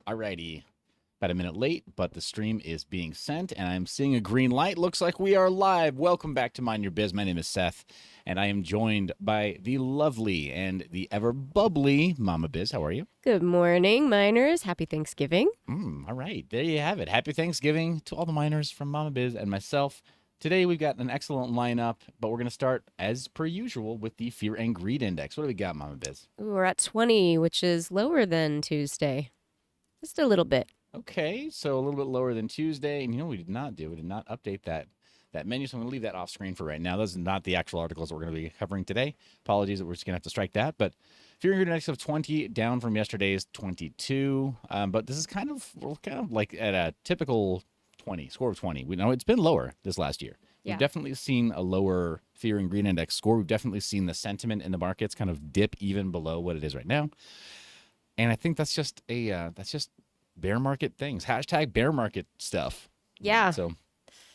Alrighty. About a minute late, but the stream is being sent, and I'm seeing a green light. Looks like we are live. Welcome back to Mind Your Biz. My name is Seth, and I am joined by the lovely and the ever bubbly Mama Biz. How are you? Good morning, miners. Happy Thanksgiving. All right. There you have it. Happy Thanksgiving to all the miners from Mama Biz and myself. Today, we've got an excellent lineup, but we're going to start, as per usual, with the Fear and Greed Index. What do we got, Mama Biz? We're at 20, which is lower than Tuesday. Just a little bit. Okay, so a little bit lower than Tuesday. And you know what we did not do? We did not update that menu, so I'm going to leave that off screen for right now. Those are not the actual articles that we're going to be covering today. Apologies that we're just going to have to strike that. But Fear and Greed Index of 20, down from yesterday's 22. But this is we're kind of like at a typical 20, score of 20. We know it's been lower this last year. Yeah. We've definitely seen a lower Fear and Greed Index score. We've definitely seen the sentiment in the markets kind of dip even below what it is right now. And I think that's just bear market things. Hashtag bear market stuff. Yeah. So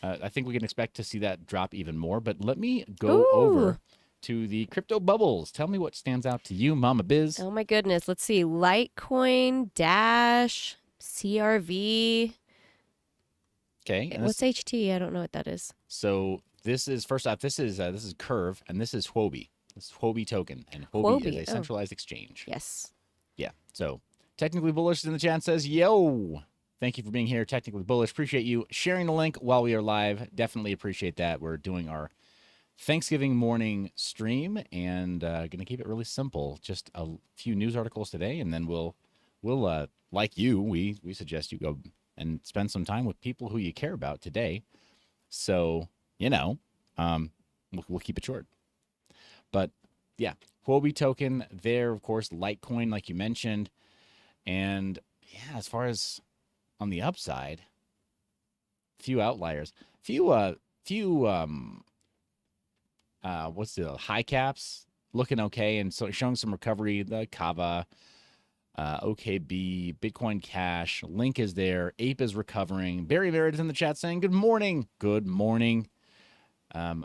I think we can expect to see that drop even more. But let me go over to the crypto bubbles. Tell me what stands out to you, Mama Biz. Oh, my goodness. Let's see. Litecoin, Dash, CRV. Okay. What's HT? I don't know what that is. So this is, first off, this is Curve, and this is Huobi. This is Huobi token. And Huobi is a centralized exchange. Yes. Yeah. So technically bullish in the chat says, yo, thank you for being here. Technically bullish. Appreciate you sharing the link while we are live. Definitely appreciate that. We're doing our Thanksgiving morning stream and going to keep it really simple. Just a few news articles today, and then we'll like you, we suggest you go and spend some time with people who you care about today. So, we'll keep it short. But yeah, Huobi token there, of course, Litecoin, like you mentioned. And yeah, as far as on the upside, few outliers, what's the high caps looking okay, and so showing some recovery. The Kava, OKB, Bitcoin Cash, Link is there, Ape is recovering. Barry Merritt is in the chat saying good morning. Good morning. All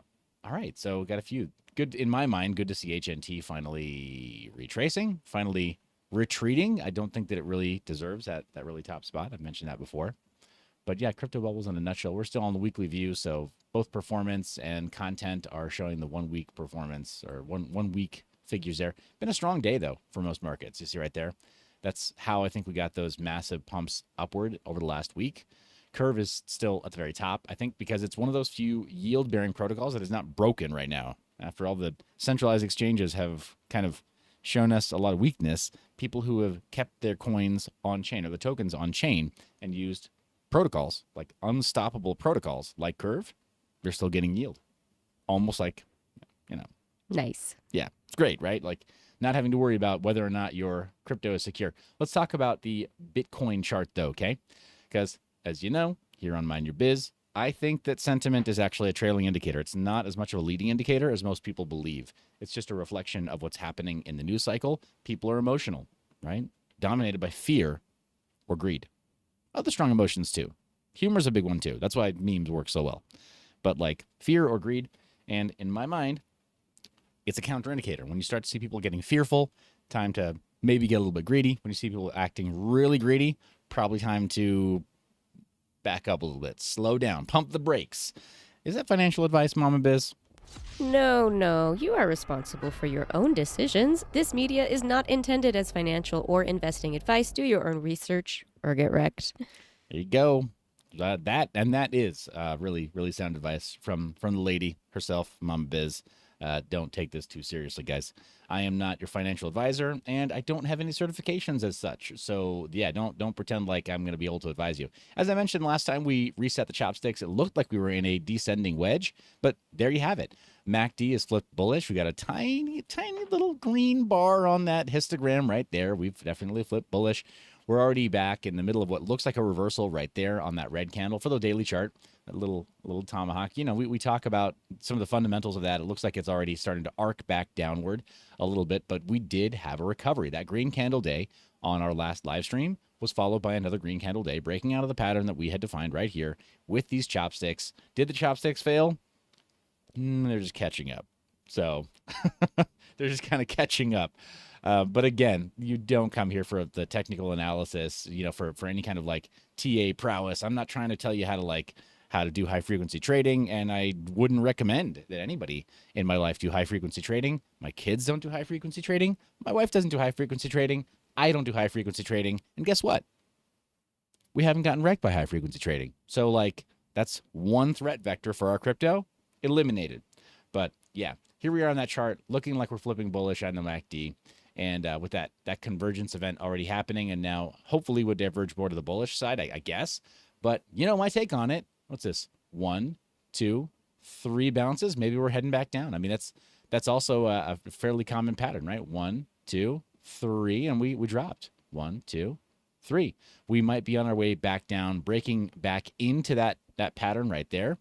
right, so we got a few good in my mind. Good to see HNT finally retracing, finally retreating. I don't think that it really deserves that really top spot. I've mentioned that before. But yeah, crypto bubbles in a nutshell. We're still on the weekly view, so both performance and content are showing the 1 week performance or one week figures there. Been a strong day though for most markets. You see right there. That's how I think we got those massive pumps upward over the last week. Curve is still at the very top, I think, because it's one of those few yield-bearing protocols that is not broken right now. After all the centralized exchanges have kind of shown us a lot of weakness, people who have kept their coins on chain or the tokens on chain and used protocols, like unstoppable protocols like Curve, they're still getting yield. Almost like, Nice. Yeah, it's great, right? Like not having to worry about whether or not your crypto is secure. Let's talk about the Bitcoin chart though, okay? Because as you know, here on Mind Your Biz, I think that sentiment is actually a trailing indicator. It's not as much of a leading indicator as most people believe. It's just a reflection of what's happening in the news cycle. People are emotional, right? Dominated by fear or greed. Other strong emotions too. Humor's a big one too. That's why memes work so well. But like fear or greed, and in my mind, it's a counter indicator. When you start to see people getting fearful, time to maybe get a little bit greedy. When you see people acting really greedy, probably time to back up a little bit, slow down, pump the brakes. Is that financial advice, Mama Biz? No. You are responsible for your own decisions. This media is not intended as financial or investing advice. Do your own research or get wrecked. There you go. That is really, really sound advice from the lady herself, Mama Biz. Don't take this too seriously, guys. I am not your financial advisor, and I don't have any certifications as such. So yeah, don't pretend like I'm going to be able to advise you. As I mentioned last time we reset the chopsticks, it looked like we were in a descending wedge, but there you have it. MACD is flipped bullish. We got a tiny little green bar on that histogram right there. We've definitely flipped bullish. We're already back in the middle of what looks like a reversal right there on that red candle for the daily chart. A little tomahawk. We talk about some of the fundamentals of that. It looks like it's already starting to arc back downward a little bit, but we did have a recovery. That green candle day on our last live stream was followed by another green candle day, breaking out of the pattern that we had defined right here with these chopsticks. Did the chopsticks fail? They're just catching up. So they're just kind of catching up. But again, you don't come here for the technical analysis, for any kind of like TA prowess. I'm not trying to tell you how to do high frequency trading, and I wouldn't recommend that anybody in my life do high frequency trading. My kids don't do high frequency trading. My wife doesn't do high frequency trading. I don't do high frequency trading. And guess what? We haven't gotten wrecked by high frequency trading. So like that's one threat vector for our crypto eliminated. But yeah, here we are on that chart looking like we're flipping bullish on the MACD. And with that convergence event already happening, and now hopefully would diverge more to the bullish side, I guess. But my take on it, what's this? 1, 2, 3 bounces. Maybe we're heading back down. I mean, that's also a fairly common pattern, right? 1, 2, 3, and we dropped. 1, 2, 3. We might be on our way back down, breaking back into that pattern right there.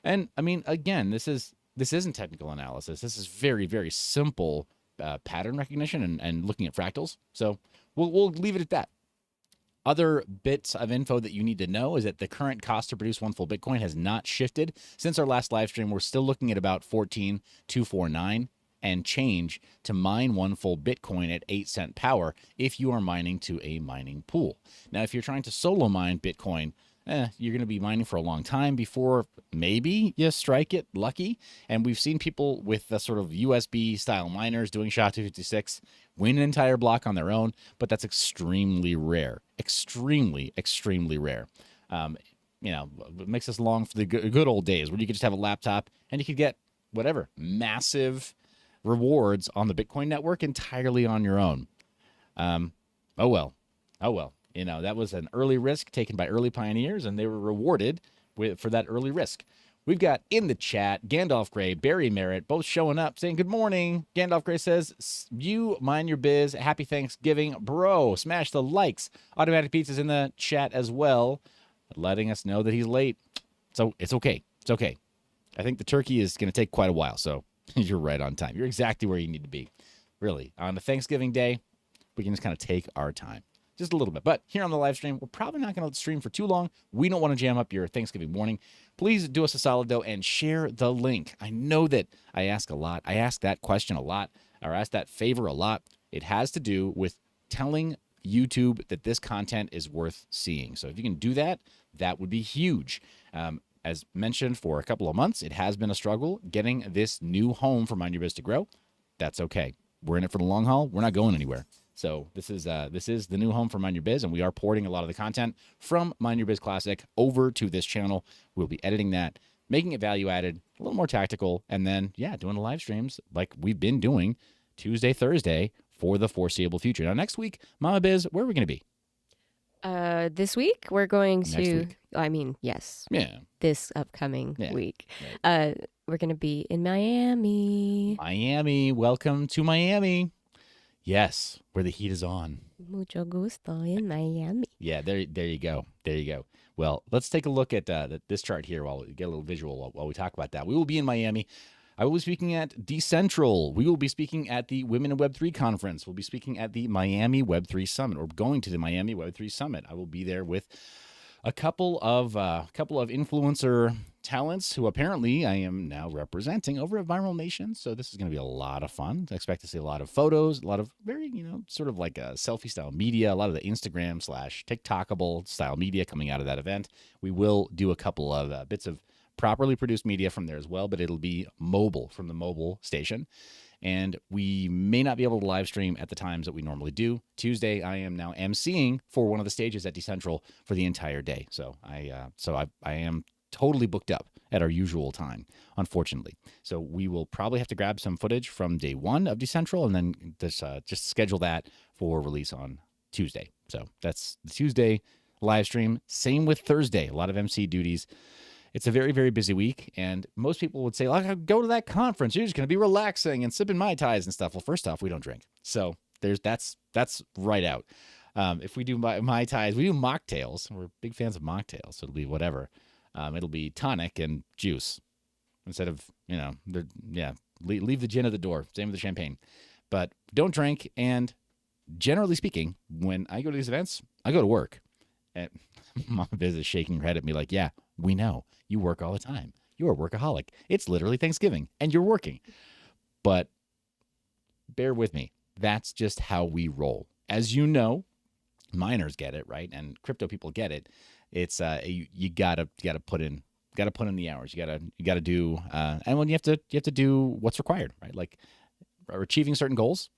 And I mean, again, this isn't technical analysis. This is very, very simple pattern recognition and looking at fractals. So we'll leave it at that. Other bits of info that you need to know is that the current cost to produce one full Bitcoin has not shifted since our last live stream. We're still looking at about $14,249 and change to mine one full Bitcoin at 8-cent power if you are mining to a mining pool. Now, if you're trying to solo mine Bitcoin, you're going to be mining for a long time before maybe you strike it lucky. And we've seen people with the sort of USB style miners doing SHA-256 win an entire block on their own, but that's extremely rare. Extremely, extremely rare. It makes us long for the good old days where you could just have a laptop and you could get whatever massive rewards on the Bitcoin network entirely on your own. Oh well. That was an early risk taken by early pioneers, and they were rewarded for that early risk. We've got in the chat Gandalf Gray, Barry Merritt, both showing up saying good morning. Gandalf Gray says, you mind your biz. Happy Thanksgiving, bro. Smash the likes. Automatic Pizza's in the chat as well, letting us know that he's late. So it's okay. It's okay. I think the turkey is going to take quite a while, so you're right on time. You're exactly where you need to be. Really, on a Thanksgiving day, we can just kind of take our time. Just a little bit. But here on the live stream, we're probably not going to stream for too long. We don't want to jam up your Thanksgiving morning. Please do us a solid, though, and share the link. I know that I ask a lot. I ask that question a lot, or ask that favor a lot. It has to do with telling YouTube that this content is worth seeing. So if you can do that, that would be huge. As mentioned for a couple of months, it has been a struggle getting this new home for Mind Your Biz to grow. That's okay. We're in it for the long haul. We're not going anywhere. So this is the new home for Mind Your Biz, and we are porting a lot of the content from Mind Your Biz Classic over to this channel. We'll be editing that, making it value added, a little more tactical, and then, doing the live streams like we've been doing Tuesday, Thursday for the foreseeable future. Now, next week, Mama Biz, where are we going to be? This week, we're going Next to, week. I mean, yes. Yeah. This upcoming week. Right. We're going to be in Miami. Miami. Welcome to Miami. Yes, where the heat is on. Mucho gusto in Miami. Yeah, there you go. There you go. Well, let's take a look at this chart here while we get a little visual while we talk about that. We will be in Miami. I will be speaking at Decentral. We will be speaking at the Women in Web3 Conference. We'll be speaking at the Miami Web3 Summit. We're going to the Miami Web3 Summit. I will be there with a couple of influencer talents who apparently I am now representing over at Viral Nation. So this is going to be a lot of fun. I expect to see a lot of photos, a lot of very, sort of like a selfie style media, a lot of the Instagram / TikTokable style media coming out of that event. We will do a couple of bits of properly produced media from there as well, but it'll be mobile from the mobile station. And we may not be able to live stream at the times that we normally do. Tuesday, I am now emceeing for one of the stages at Decentral for the entire day. So I am totally booked up at our usual time, unfortunately. So we will probably have to grab some footage from day one of Decentral and then just schedule that for release on Tuesday. So that's the Tuesday live stream. Same with Thursday. A lot of MC duties. It's a very, very busy week, and most people would say, go to that conference. You're just going to be relaxing and sipping Mai Tais and stuff. Well, first off, we don't drink. So that's right out. If we do Mai Tais, we do mocktails. We're big fans of mocktails, so it'll be whatever. It'll be tonic and juice instead of, leave the gin at the door. Same with the champagne. But don't drink, and generally speaking, when I go to these events, I go to work. And Mama Biz is shaking her head at me like, yeah, we know. You work all the time. You're a workaholic. It's literally Thanksgiving, and you're working. But bear with me. That's just how we roll. As you know, miners get it, right? And crypto people get it. It's you gotta put in the hours. You gotta do and when you have to do what's required, right? Like achieving certain goals.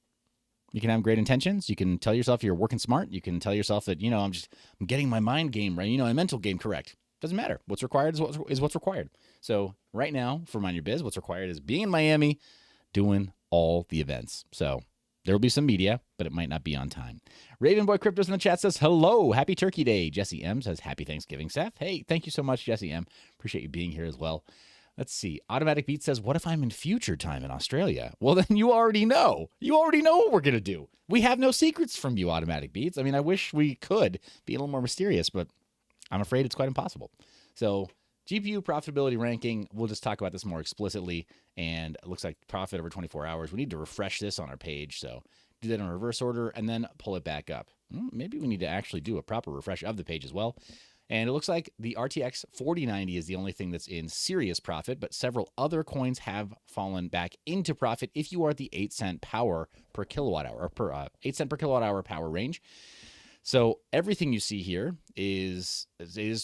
You can have great intentions. You can tell yourself you're working smart. You can tell yourself that, I'm getting my mind game right, my mental game correct. Doesn't matter. What's required is what's required. So right now for Mind Your Biz, what's required is being in Miami, doing all the events. So there will be some media, but it might not be on time. Raven Boy Cryptos in the chat says, hello, happy Turkey Day. Jesse M says, happy Thanksgiving, Seth. Hey, thank you so much, Jesse M. Appreciate you being here as well. Let's see. Automatic Beat says, what if I'm in future time in Australia? Well, then you already know. You already know what we're going to do. We have no secrets from you, Automatic Beats. I mean, I wish we could be a little more mysterious, but I'm afraid it's quite impossible. So GPU profitability ranking, we'll just talk about this more explicitly. And it looks like profit over 24 hours. We need to refresh this on our page. So do that in reverse order and then pull it back up. Maybe we need to actually do a proper refresh of the page as well. And it looks like the RTX 4090 is the only thing that's in serious profit, but several other coins have fallen back into profit if you are at the 8-cent power per kilowatt hour, or per 8 cent per kilowatt hour power range. So everything you see here is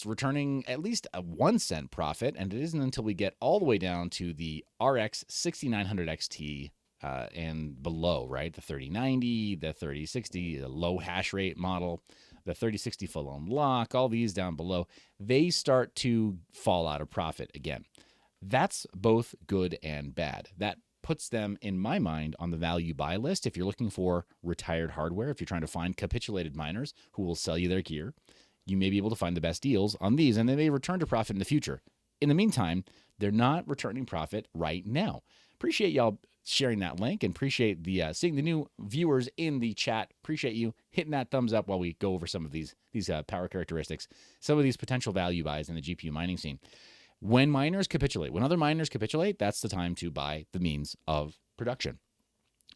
returning at least a 1 cent profit, and it isn't until we get all the way down to the RX 6900 XT and below, right? The 3090, the 3060, the low hash rate model, the 3060 full on lock, all these down below, they start to fall out of profit again. That's both good and bad. That puts them, in my mind, on the value buy list. If you're looking for retired hardware, if you're trying to find capitulated miners who will sell you their gear, you may be able to find the best deals on these, and they may return to profit in the future. In the meantime, they're not returning profit right now. Appreciate y'all sharing that link and appreciate the seeing the new viewers in the chat. Appreciate you hitting that thumbs up while we go over some of these power characteristics, some of these potential value buys in the GPU mining scene. When miners capitulate, when other miners capitulate, that's the time to buy the means of production.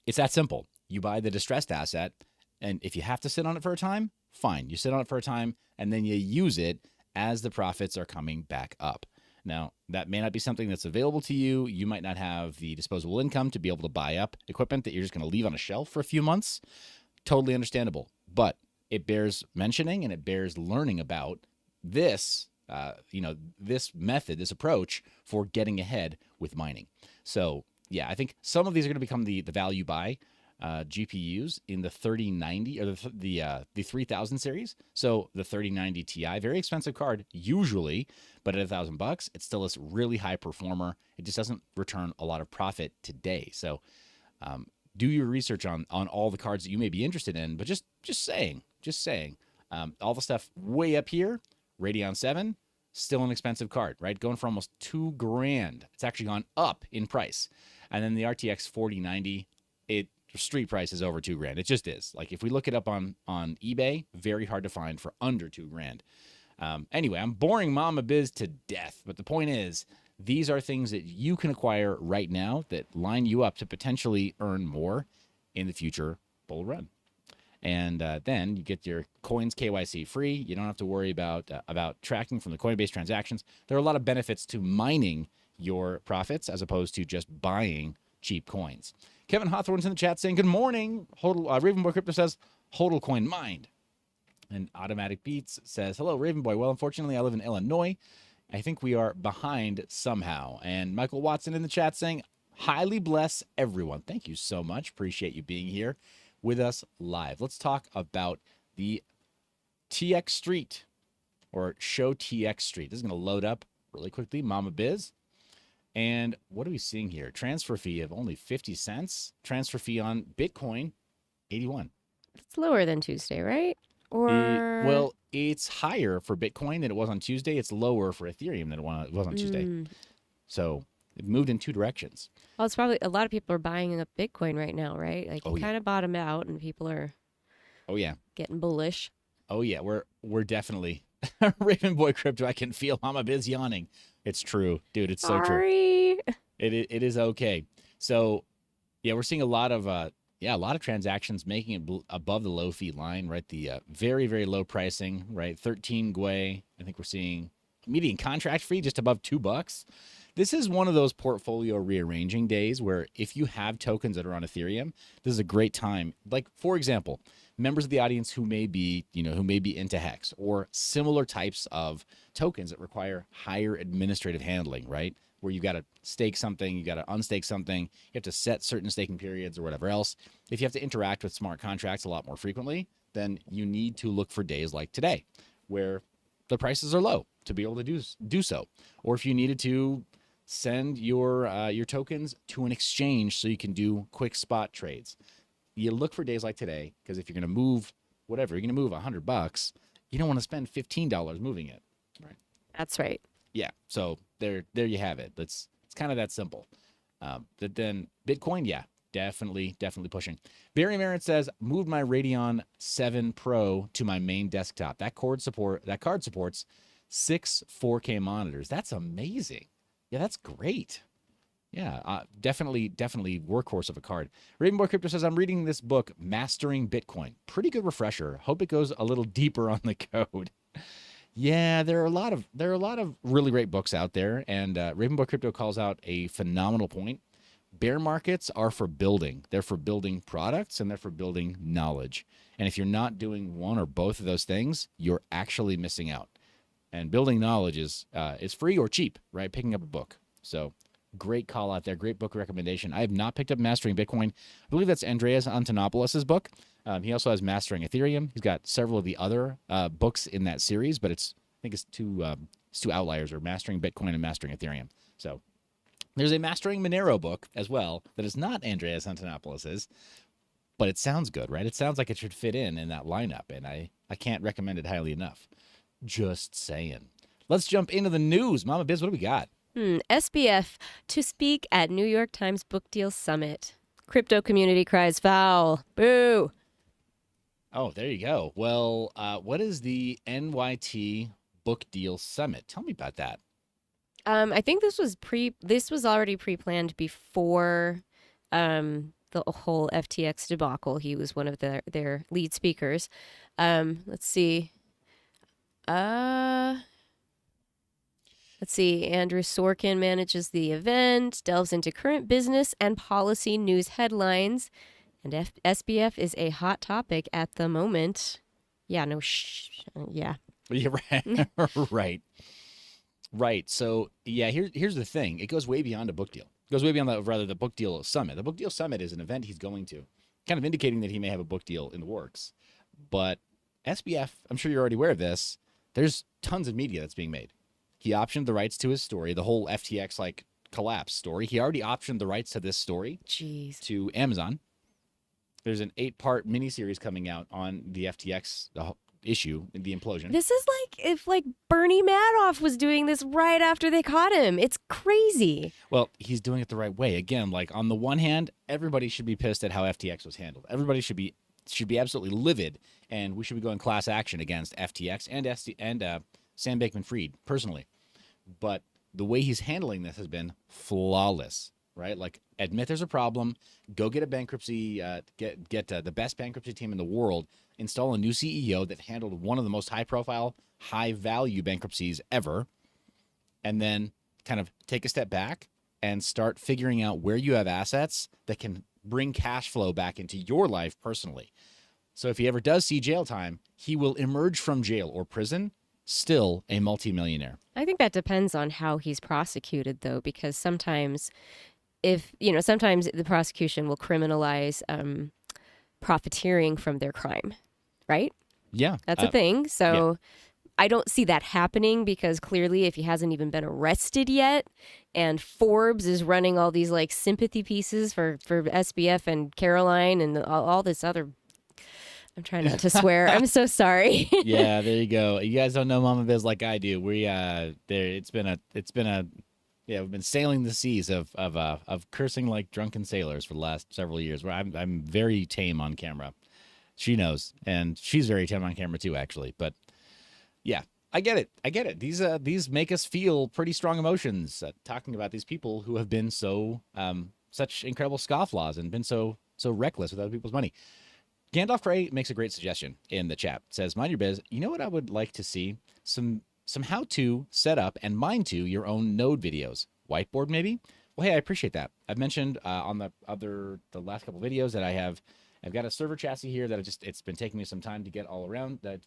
It's that simple. You buy the distressed asset, and if you have to sit on it for a time, fine. You sit on it for a time, and then you use it as the profits are coming back up. Now, that may not be something that's available to you. You might not have the disposable income to be able to buy up equipment that you're just going to leave on a shelf for a few months. Totally understandable. But it bears mentioning and it bears learning about this, this method, this approach for getting ahead with mining. So, yeah, I think some of these are going to become the value buy GPUs in the 3090 or the 3000 series. So the 3090 Ti, very expensive card usually, but at $1,000, it's still a really high performer. It just doesn't return a lot of profit today. So do your research on all the cards that you may be interested in. But just saying, all the stuff way up here, Radeon 7, still an expensive card, right? Going for almost $2,000. It's actually gone up in price. And then the RTX 4090, street price is over $2,000. It just is. Like if we look it up on eBay, very hard to find for under $2,000. Anyway, I'm boring Mama Biz to death, but the point is, these are things that you can acquire right now that line you up to potentially earn more in the future bull run. And then you get your coins KYC free. You don't have to worry about tracking from the Coinbase transactions. There are a lot of benefits to mining your profits as opposed to just buying cheap coins. Kevin Hawthorne's in the chat saying, good morning. Ravenboy Crypto says, hodl coin mined. And Automatic Beats says, hello, Ravenboy. Well, unfortunately, I live in Illinois. I think we are behind somehow. And Michael Watson in the chat saying, highly bless everyone. Thank you so much. Appreciate you being here with us live. Let's talk about the TX Street or Show TX Street. This is going to load up really quickly. Mama Biz. And what are we seeing here? Transfer fee of only 50 cents. Transfer fee on Bitcoin, 81. It's lower than Tuesday, right? Or it's higher for Bitcoin than it was on Tuesday. It's lower for Ethereum than it was on Tuesday. So it moved in two directions. Well, it's probably a lot of people are buying up Bitcoin right now, right? Like it kind of bottomed out, and people are getting bullish. Oh yeah, we're definitely Raven Boy Crypto. I can feel Mama Biz yawning. It's true, dude. It's so true. It is okay. So yeah, we're seeing a lot of transactions making it above the low fee line, right? The very, very low pricing, right? 13 Gwei. I think we're seeing median contract fee just above $2. This is one of those portfolio rearranging days where if you have tokens that are on Ethereum, this is a great time. Like, for example, members of the audience who may be, who may be into Hex or similar types of tokens that require higher administrative handling, right? Where you've got to stake something, you got to unstake something, you have to set certain staking periods or whatever else. If you have to interact with smart contracts a lot more frequently, then you need to look for days like today where the prices are low to be able to do so. Or if you needed to send your tokens to an exchange so you can do quick spot trades. You look for days like today, because if you're going to move whatever, you're going to move $100, you don't want to spend $15 moving it. Right. That's right. Yeah. So there you have it. It's kind of that simple. But then Bitcoin, yeah, definitely pushing. Barry Merritt says, moved my Radeon 7 Pro to my main desktop. That card supports 6 4K monitors. That's amazing. Yeah, that's great. Yeah, definitely workhorse of a card. Ravenboy Crypto says, I'm reading this book, Mastering Bitcoin. Pretty good refresher. Hope it goes a little deeper on the code. Yeah, there are a lot of really great books out there, and Ravenboy Crypto calls out a phenomenal point. Bear markets are for building. They're for building products, and they're for building knowledge. And if you're not doing one or both of those things, you're actually missing out. And building knowledge is free or cheap, right? Picking up a book. So great call out there. Great book recommendation. I have not picked up Mastering Bitcoin. I believe that's Andreas Antonopoulos' book. He also has Mastering Ethereum. He's got several of the other books in that series, but I think it's two outliers, or Mastering Bitcoin and Mastering Ethereum. So there's a Mastering Monero book as well that is not Andreas Antonopoulos', but it sounds good, right? It sounds like it should fit in that lineup, and I can't recommend it highly enough. Just saying. Let's jump into the news. Mama Biz, what do we got? SBF to speak at New York Times Book Deal Summit. Crypto community cries foul. Boo. Oh, there you go. Well, what is the NYT Book Deal Summit? Tell me about that. I think this was already pre-planned before the whole FTX debacle. He was one of their lead speakers. Let's see. Andrew Sorkin manages the event, delves into current business and policy news headlines, and SBF is a hot topic at the moment. Yeah, yeah. You're right. Right. So, yeah, here's the thing. It goes way beyond a book deal. It goes way beyond the Book Deal Summit. The Book Deal Summit is an event he's going to, kind of indicating that he may have a book deal in the works. But SBF, I'm sure you're already aware of this, there's tons of media that's being made. He optioned the rights to his story, the whole FTX collapse story. He already optioned the rights to this story to Amazon. There's an 8-part miniseries coming out on the FTX issue, the implosion. This is if Bernie Madoff was doing this right after they caught him. It's crazy. Well, he's doing it the right way. Again, on the one hand, everybody should be pissed at how FTX was handled. Everybody should be absolutely livid, and we should be going class action against FTX and Sam Bankman-Fried personally. But the way he's handling this has been flawless, right? Admit there's a problem, go get a bankruptcy, get the best bankruptcy team in the world, install a new CEO that handled one of the most high-profile, high-value bankruptcies ever, and then kind of take a step back and start figuring out where you have assets that can bring cash flow back into your life personally. So if he ever does see jail time, he will emerge from jail or prison still a multimillionaire. I think that depends on how he's prosecuted, though, because sometimes sometimes the prosecution will criminalize profiteering from their crime, right? Yeah. That's a thing. So yeah. I don't see that happening because clearly if he hasn't even been arrested yet and Forbes is running all these sympathy pieces for SBF and Caroline and all this other... I'm trying not to swear. I'm so sorry. Yeah, there you go. You guys don't know Mama Biz like I do. We've been sailing the seas of cursing like drunken sailors for the last several years. Where I'm very tame on camera. She knows, and she's very tame on camera too, actually. But yeah, I get it. These make us feel pretty strong emotions talking about these people who have been so such incredible scofflaws and been so reckless with other people's money. Gandalf Gray makes a great suggestion in the chat. It says, mind your biz. You know what I would like to see? Some how to set up and mine to your own node videos. whiteboard maybe. Well, hey, I appreciate that. I've mentioned on the last couple videos that I've got a server chassis here that it's been taking me some time to get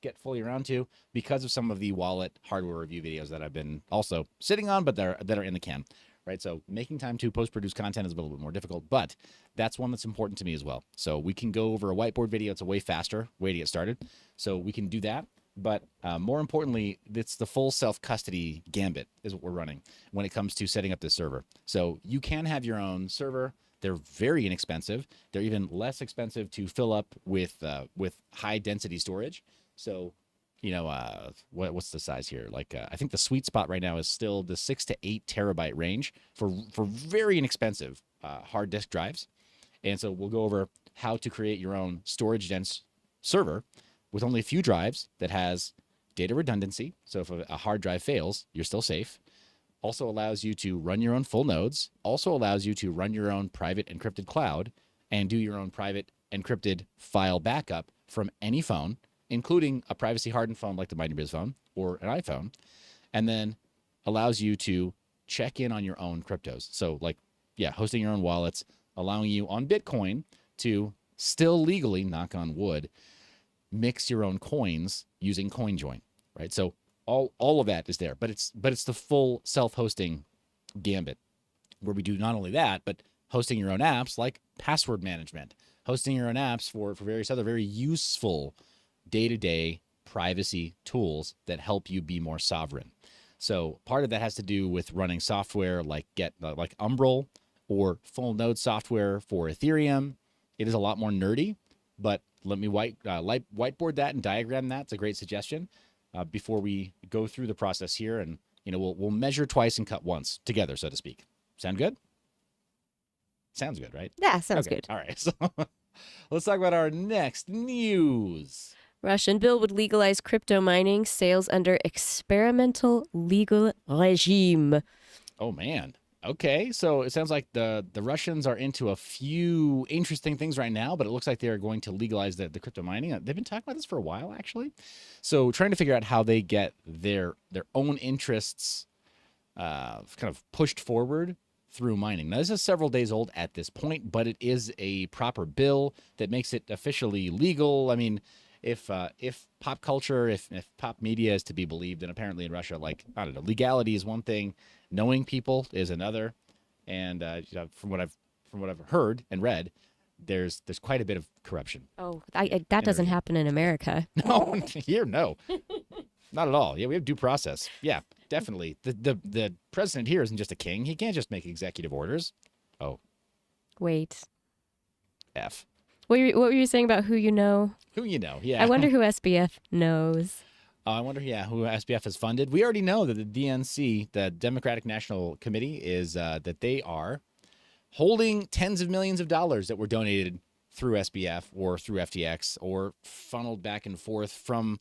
get fully around to because of some of the wallet hardware review videos that I've been also sitting on, but that are in the can, right? So making time to post-produce content is a little bit more difficult, but that's one that's important to me as well. So we can go over a whiteboard video. It's a way faster way to get started. So we can do that. But more importantly, it's the full self-custody gambit is what we're running when it comes to setting up this server. So you can have your own server. They're very inexpensive. They're even less expensive to fill up with high-density storage. So, what's the size here? Like, I think the sweet spot right now is still the 6 to 8 terabyte range for very inexpensive hard disk drives. And so we'll go over how to create your own storage-dense server with only a few drives that has data redundancy. So if a hard drive fails, you're still safe. Also allows you to run your own full nodes. Also allows you to run your own private encrypted cloud and do your own private encrypted file backup from any phone, including a privacy hardened phone like the MightyBiz phone or an iPhone. And then allows you to check in on your own cryptos. So hosting your own wallets, allowing you on Bitcoin to still legally, knock on wood, mix your own coins using CoinJoin, right? So all of that is there, but it's the full self-hosting gambit where we do not only that, but hosting your own apps like password management, hosting your own apps for various other very useful day-to-day privacy tools that help you be more sovereign. So part of that has to do with running software like Umbrel or full node software for Ethereum. It is a lot more nerdy, but let me whiteboard that and diagram that. It's a great suggestion before we go through the process here. And, we'll measure twice and cut once together, so to speak. Sound good? Sounds good, right? Yeah, sounds good. All right. So let's talk about our next news. Russian bill would legalize crypto mining, sales under experimental legal regime. Oh, man. Okay, so it sounds like the Russians are into a few interesting things right now, but it looks like they're going to legalize the crypto mining. They've been talking about this for a while, actually. So trying to figure out how they get their own interests kind of pushed forward through mining. Now, this is several days old at this point, but it is a proper bill that makes it officially legal. I mean, if pop culture, if pop media is to be believed, then apparently in Russia, legality is one thing, knowing people is another, and from what I've heard and read, there's quite a bit of corruption. Oh, that doesn't happen in America. No, here, no, not at all. Yeah, we have due process. Yeah, definitely. The president here isn't just a king. He can't just make executive orders. Oh, wait. F. What were you saying about who you know? Who you know, yeah. I wonder who SBF knows. I wonder, who SBF has funded. We already know that the DNC, the Democratic National Committee, is that they are holding tens of millions of dollars that were donated through SBF or through FTX or funneled back and forth from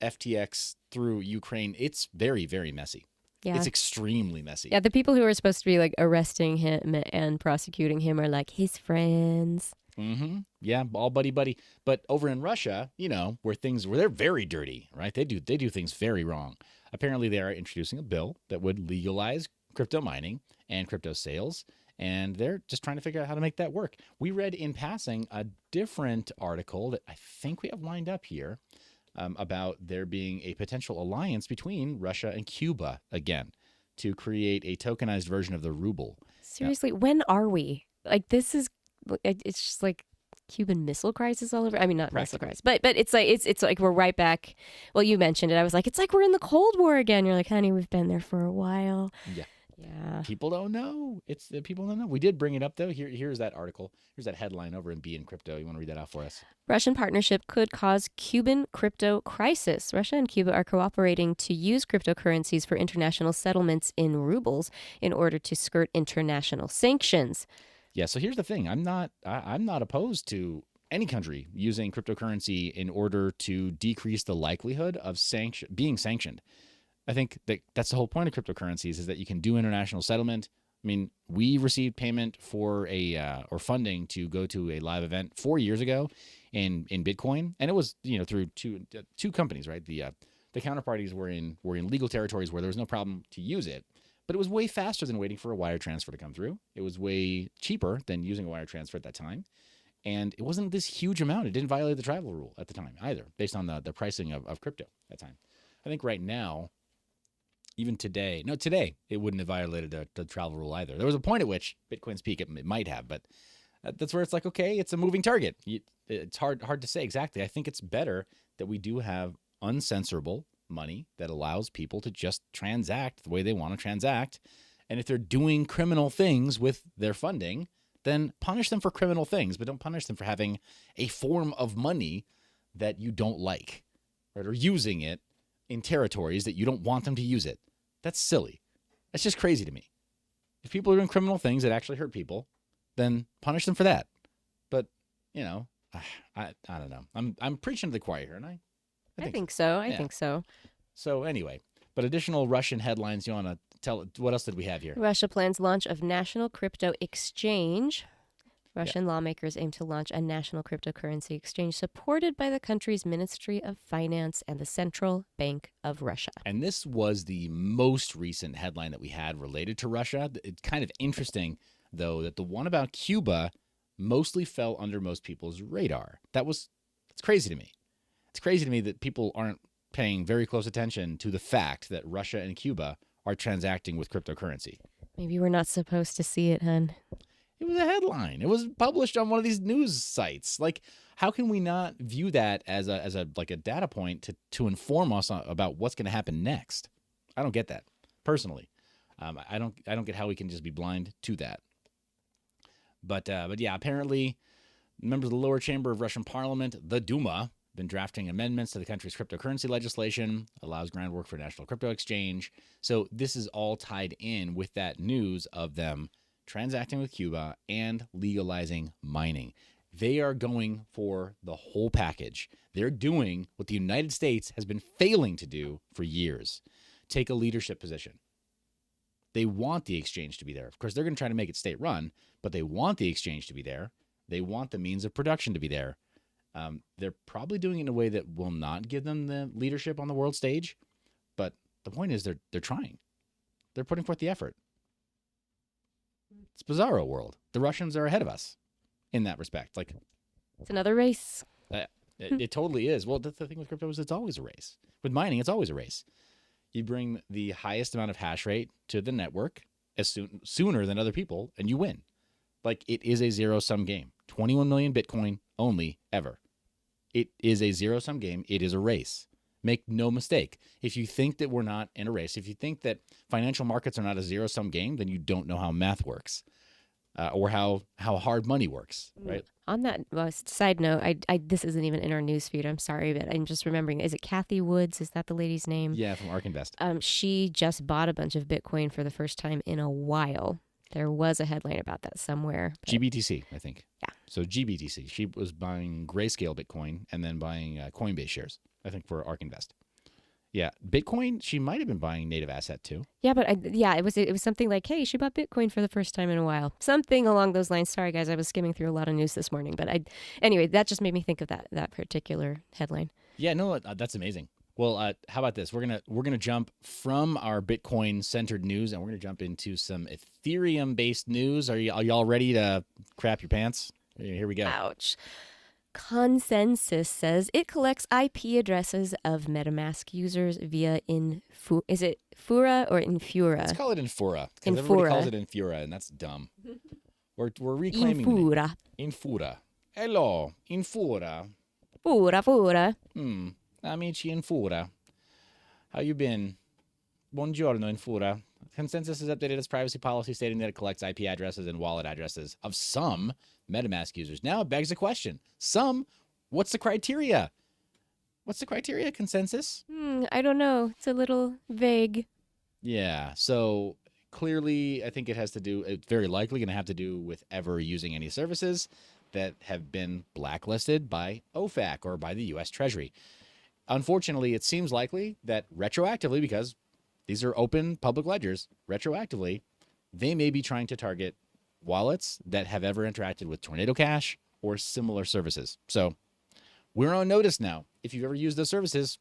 FTX through Ukraine. It's very, very messy. Yeah. It's extremely messy. Yeah, the people who are supposed to be arresting him and prosecuting him are his friends. Mm-hmm. Yeah, all buddy. But over in Russia, where they're very dirty, right? They do things very wrong. Apparently, they are introducing a bill that would legalize crypto mining and crypto sales, and they're just trying to figure out how to make that work. We read in passing a different article that I think we have lined up here about there being a potential alliance between Russia and Cuba again to create a tokenized version of the ruble. Seriously, when are we? This is. It's just Cuban Missile Crisis all over. I mean, not missile crisis, but it's like we're right back. Well, you mentioned it. I was like, it's like we're in the Cold War again. You're like, honey, we've been there for a while. Yeah. People don't know. People don't know. We did bring it up though. Here's that article. Here's that headline over in B in Crypto. You want to read that out for us? Russian partnership could cause Cuban crypto crisis. Russia and Cuba are cooperating to use cryptocurrencies for international settlements in rubles in order to skirt international sanctions. Yeah, so here's the thing. I'm not opposed to any country using cryptocurrency in order to decrease the likelihood of being sanctioned. I think that's the whole point of cryptocurrencies is that you can do international settlement. I mean, we received payment for or funding to go to a live event 4 years ago in Bitcoin, and it was through two companies, right? The counterparties were in legal territories where there was no problem to use it. But it was way faster than waiting for a wire transfer to come through. It was way cheaper than using a wire transfer at that time. And it wasn't this huge amount. It didn't violate the travel rule at the time either, based on the pricing of crypto at that time. I think right now, even today, it wouldn't have violated the travel rule either. There was a point at which Bitcoin's peak, it might have, but that's where it's like, okay, it's a moving target. It's hard to say exactly. I think it's better that we do have uncensorable money that allows people to just transact the way they want to transact. And if they're doing criminal things with their funding, then punish them for criminal things, but don't punish them for having a form of money that you don't like, right? Or using it in territories that you don't want them to use it. That's silly. That's just crazy to me. If people are doing criminal things that actually hurt people, then punish them for that. But, I don't know. I'm preaching to the choir here, and I think so. I think so. So anyway, but additional Russian headlines you want to tell, what else did we have here? Russia plans launch of national crypto exchange. Russian lawmakers aim to launch a national cryptocurrency exchange supported by the country's Ministry of Finance and the Central Bank of Russia. And this was the most recent headline that we had related to Russia. It's kind of interesting, though, that the one about Cuba mostly fell under most people's radar. It's crazy to me. It's crazy to me that people aren't paying very close attention to the fact that Russia and Cuba are transacting with cryptocurrency. Maybe we're not supposed to see it, hun. It was a headline. It was published on one of these news sites. Like, how can we not view that as a data point to inform us about what's going to happen next? I don't get that personally. I don't get how we can just be blind to that. But yeah, apparently, members of the lower chamber of Russian parliament, the Duma, been drafting amendments to the country's cryptocurrency legislation, allows groundwork for national crypto exchange. So this is all tied in with that news of them transacting with Cuba and legalizing mining. They are going for the whole package. They're doing what the United States has been failing to do for years. Take a leadership position. They want the exchange to be there. Of course, they're going to try to make it state-run, but they want the exchange to be there. They want the means of production to be there. They're probably doing it in a way that will not give them the leadership on the world stage, but the point is they're trying. They're putting forth the effort. It's bizarro world. The Russians are ahead of us in that respect. Like, it's another race. It totally is. Well, the thing with crypto is it's always a race. With mining, it's always a race. You bring the highest amount of hash rate to the network sooner than other people, and you win. Like, it is a zero-sum game. 21 million Bitcoin only, ever. It is a zero-sum game. It is a race. Make no mistake. If you think that we're not in a race, if you think that financial markets are not a zero-sum game, then you don't know how math works or how hard money works, right? On that side note, this isn't even in our news feed. I'm sorry, but I'm just remembering. Is it Kathy Woods? Is that the lady's name? Yeah, from ARK Invest. She just bought a bunch of Bitcoin for the first time in a while. There was a headline about that somewhere. GBTC, I think. Yeah. So GBTC. She was buying Grayscale Bitcoin and then buying Coinbase shares, I think, for ARK Invest. Yeah. Bitcoin, she might have been buying native asset too. Yeah, but it was something like, hey, she bought Bitcoin for the first time in a while. Something along those lines. Sorry, guys, I was skimming through a lot of news this morning. But anyway, that just made me think of that particular headline. Yeah, no, that's amazing. Well, how about this? We're gonna jump from our Bitcoin-centered news, and we're gonna jump into some Ethereum-based news. Are y'all ready to crap your pants? Here we go. Ouch. Consensys says it collects IP addresses of MetaMask users via is it Fura or Infura? Let's call it Infura, because everybody calls it Infura, and that's dumb. We're reclaiming Infura. Infura. Hello, Infura. Fura. Amici Infura. How you been? Buongiorno, Infura. Consensys has updated its privacy policy stating that it collects IP addresses and wallet addresses of some MetaMask users. Now it begs a question. Some? What's the criteria? What's the criteria, Consensys? I don't know. It's a little vague. Yeah, so clearly I think it's very likely going to have to do with ever using any services that have been blacklisted by OFAC or by the U.S. Treasury. Unfortunately, it seems likely that retroactively, because these are open public ledgers, retroactively, they may be trying to target wallets that have ever interacted with Tornado Cash or similar services. So we're on notice now. If you've ever used those services,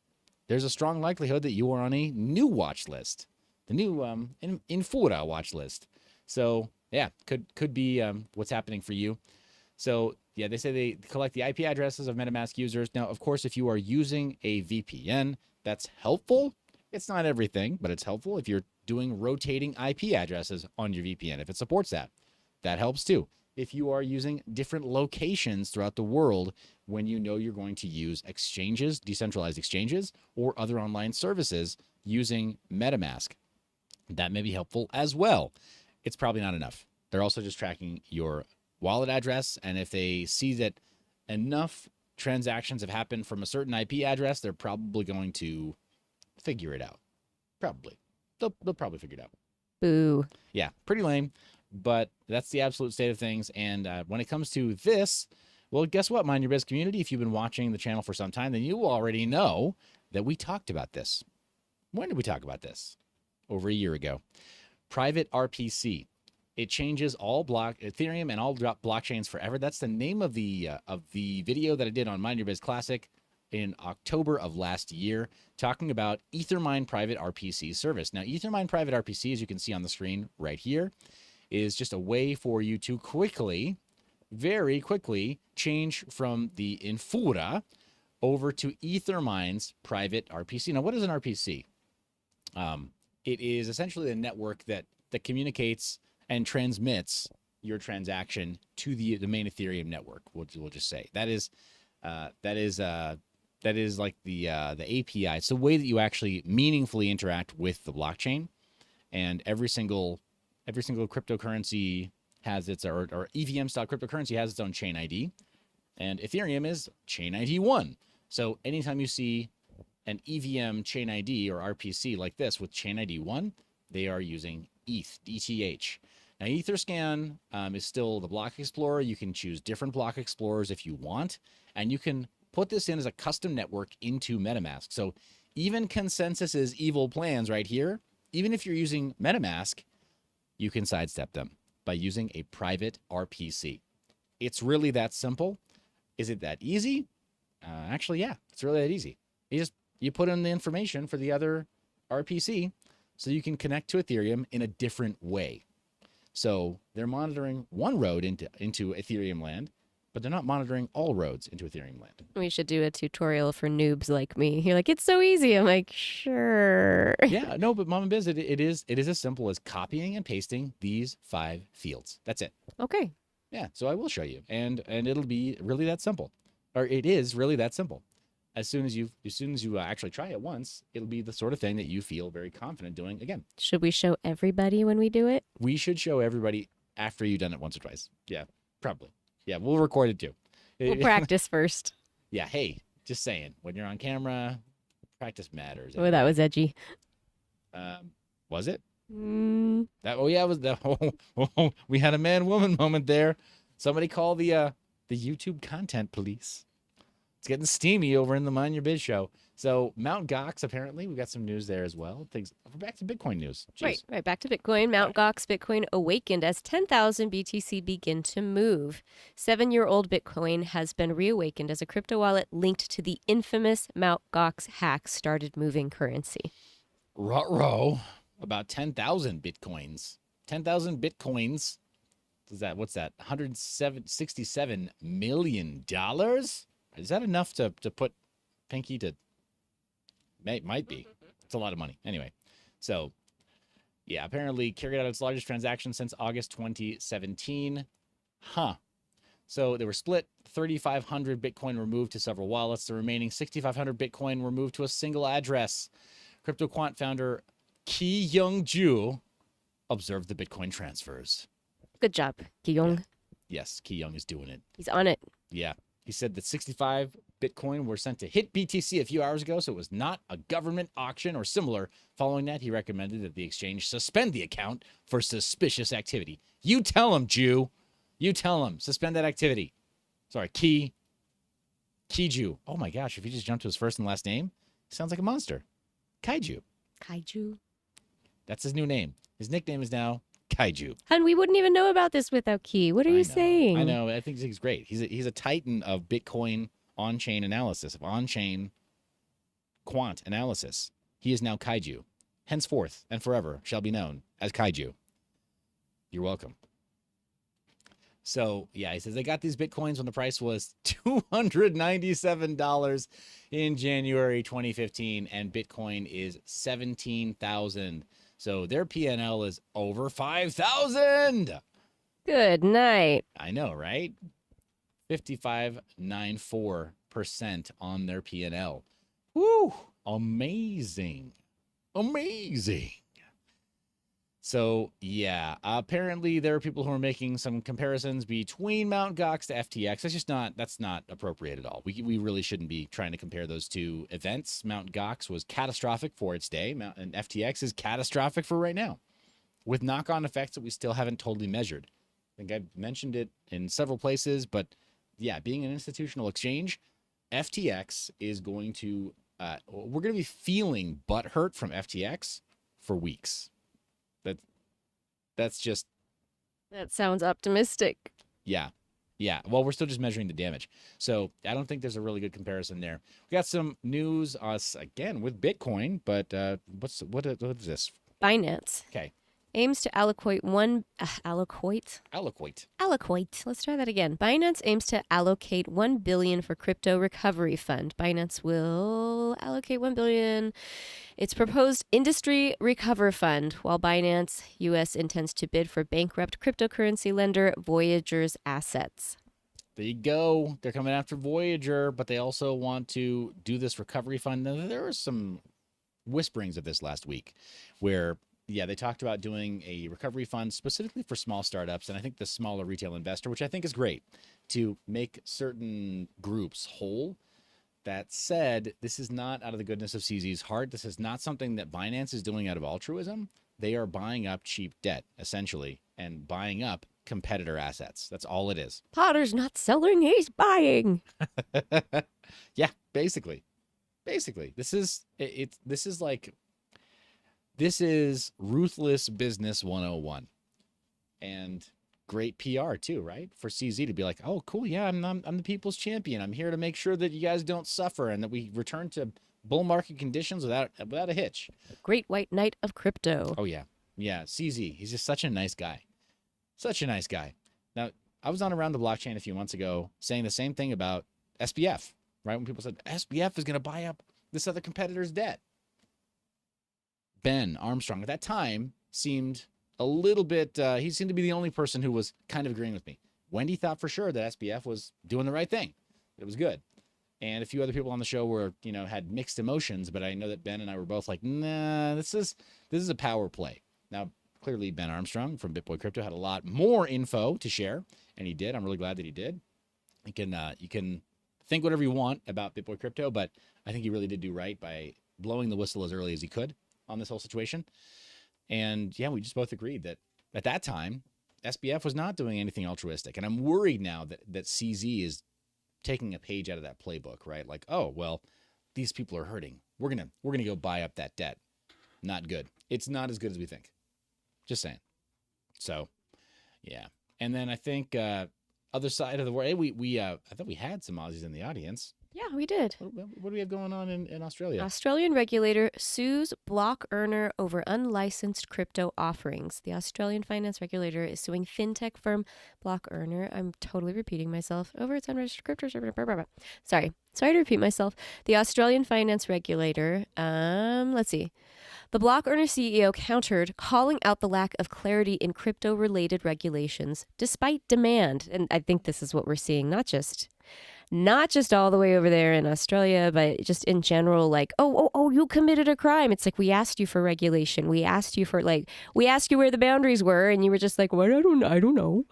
there's a strong likelihood that you are on a new watch list. Infura watch list. So yeah, could be what's happening for you. So yeah, they say they collect the IP addresses of MetaMask users. Now, of course, if you are using a VPN, that's helpful. It's not everything, but it's helpful if you're doing rotating IP addresses on your VPN. If it supports that, that helps too. If you are using different locations throughout the world when you know you're going to use exchanges, decentralized exchanges, or other online services using MetaMask, that may be helpful as well. It's probably not enough. They're also just tracking your wallet address, and if they see that enough transactions have happened from a certain IP address, they're probably going to figure it out. Probably. They'll probably figure it out. Boo. Yeah, pretty lame, but that's the absolute state of things. And when it comes to this, well, guess what, Mind Your Biz community? If you've been watching the channel for some time, then you already know that we talked about this. When did we talk about this? Over a year ago. Private RPC. It changes all Ethereum and all blockchains forever. That's the name of the video that I did on Mind Your Biz Classic in October of last year, talking about Ethermine Private RPC service. Now, Ethermine Private RPC, as you can see on the screen right here, is just a way for you to quickly, very quickly, change from the Infura over to Ethermine's Private RPC. Now, what is an RPC? It is essentially a network that communicates and transmits your transaction to the main Ethereum network. We'll just say that is like the API. It's the way that you actually meaningfully interact with the blockchain, and every single cryptocurrency has its or EVM style cryptocurrency has its own chain ID, and Ethereum is chain ID 1. So anytime you see an EVM chain ID or RPC like this with chain ID 1, they are using ETH. Now, Etherscan is still the block explorer. You can choose different block explorers if you want, and you can put this in as a custom network into MetaMask. So even Consensys's evil plans right here, even if you're using MetaMask, you can sidestep them by using a private RPC. It's really that simple. Is it that easy? Actually, yeah, it's really that easy. You put in the information for the other RPC so you can connect to Ethereum in a different way. So they're monitoring one road into Ethereum land, but they're not monitoring all roads into Ethereum land. We should do a tutorial for noobs like me. You're like, it's so easy. I'm like, sure. Yeah, no, but Mama Biz, it is as simple as copying and pasting these 5 fields. That's it. Okay. Yeah, so I will show you, and it'll be really that simple, or it is really that simple. As soon as you actually try it once, it'll be the sort of thing that you feel very confident doing again. Should we show everybody when we do it? We should show everybody after you've done it once or twice. Yeah, probably. Yeah, we'll record it too. We'll practice first. Yeah, hey, just saying, when you're on camera, practice matters. Oh, that was edgy. Was it? Mm. It was that. Oh, we had a man-woman moment there. Somebody call the YouTube content police. It's getting steamy over in the Mind Your Biz show. So Mt. GOX, apparently, we've got some news there as well. We're back to Bitcoin news. Jeez. Right, back to Bitcoin. Mt. GOX Bitcoin awakened as 10,000 BTC begin to move. 7-year-old Bitcoin has been reawakened as a crypto wallet linked to the infamous Mt. GOX hack started moving currency. Ruh-roh. About 10,000 Bitcoins. 10,000 Bitcoins. What's that? $167 million? Is that enough to put Pinky to... Might be. It's a lot of money. Anyway, so, yeah, apparently carried out its largest transaction since August 2017. So they were split. 3,500 Bitcoin were moved to several wallets. The remaining 6,500 Bitcoin were moved to a single address. CryptoQuant founder Ki-Young Ju observed the Bitcoin transfers. Good job, Ki-Young. Yeah. Yes, Ki-Young is doing it. He's on it. Yeah. He said that 65 Bitcoin were sent to Hit BTC a few hours ago, so it was not a government auction or similar. Following that, he recommended that the exchange suspend the account for suspicious activity. You tell him, Jew. You tell him. Suspend that activity. Sorry, Ki-Ju. Oh my gosh, if you just jumped to his first and last name, he sounds like a monster. Kaiju. Kaiju. That's his new name. His nickname is now Kaiju. And we wouldn't even know about this without Ki. What are you saying? I know. I think he's great. He's a titan of Bitcoin on-chain analysis, of on-chain quant analysis. He is now Kaiju. henceforth and forever shall be known as Kaiju. You're welcome. So, yeah, he says they got these Bitcoins when the price was $297 in January 2015, and Bitcoin is 17,000. So their PNL is over 5,000. Good night. I know, right? 55.94% on their PNL. Woo! Amazing. Amazing. So, yeah, apparently there are people who are making some comparisons between Mt. GOX to FTX. That's not appropriate at all. We really shouldn't be trying to compare those two events. Mt. GOX was catastrophic for its day, and FTX is catastrophic for right now, with knock-on effects that we still haven't totally measured. I think I've mentioned it in several places, but yeah, being an institutional exchange, FTX is going to, we're going to be feeling butthurt from FTX for weeks. That's just... That sounds optimistic. Yeah. Yeah. Well, we're still just measuring the damage. So I don't think there's a really good comparison there. We got some news again with Bitcoin, but what is this? Binance. Okay. Aims to allocate Alloquate. Let's try that again. Binance aims to allocate $1 billion for crypto recovery fund. Binance will allocate $1 billion. Its proposed industry recover fund, while Binance US intends to bid for bankrupt cryptocurrency lender Voyager's assets. There you go. They're coming after Voyager, but they also want to do this recovery fund. Now, there were some whisperings of this last week where, yeah, they talked about doing a recovery fund specifically for small startups, and I think the smaller retail investor, which I think is great, to make certain groups whole. That said, this is not out of the goodness of CZ's heart. This is not something that Binance is doing out of altruism. They are buying up cheap debt, essentially, and buying up competitor assets. That's all it is. Potter's not selling, he's buying. Yeah, basically. This is ruthless business 101. And great PR too, right? For CZ to be like, oh, cool, yeah, I'm the people's champion. I'm here to make sure that you guys don't suffer and that we return to bull market conditions without a hitch. Great white knight of crypto. Oh yeah, yeah. CZ, he's just such a nice guy. Such a nice guy. Now, I was on Around the Blockchain a few months ago saying the same thing about SBF, right? When people said SBF is going to buy up this other competitor's debt. Ben Armstrong at that time seemed a little bit, he seemed to be the only person who was kind of agreeing with me. Wendy thought for sure that SBF was doing the right thing. It was good. And a few other people on the show were, had mixed emotions, but I know that Ben and I were both like, nah, this is a power play. Now, clearly Ben Armstrong from BitBoy Crypto had a lot more info to share, and he did. I'm really glad that he did. You can think whatever you want about BitBoy Crypto, but I think he really did do right by blowing the whistle as early as he could on this whole situation. And yeah, we just both agreed that at that time, SBF was not doing anything altruistic. And I'm worried now that CZ is taking a page out of that playbook, right? Like, oh, well, these people are hurting. We're gonna go buy up that debt. Not good. It's not as good as we think. Just saying. So, yeah. And then I think other side of the world, I thought we had some Aussies in the audience. Yeah, we did. What do we have going on in Australia? Australian regulator sues block earner over unlicensed crypto offerings. The Australian finance regulator is suing fintech firm Block Earner. I'm totally repeating myself over its unregistered crypto. Sorry to repeat myself. The Australian finance regulator, let's see. The Block Earner CEO countered, calling out the lack of clarity in crypto-related regulations despite demand. And I think this is what we're seeing, not just all the way over there in Australia, but just in general, like, oh, you committed a crime. It's like, we asked you for regulation. We asked you where the boundaries were, and you were just like, well, I don't know.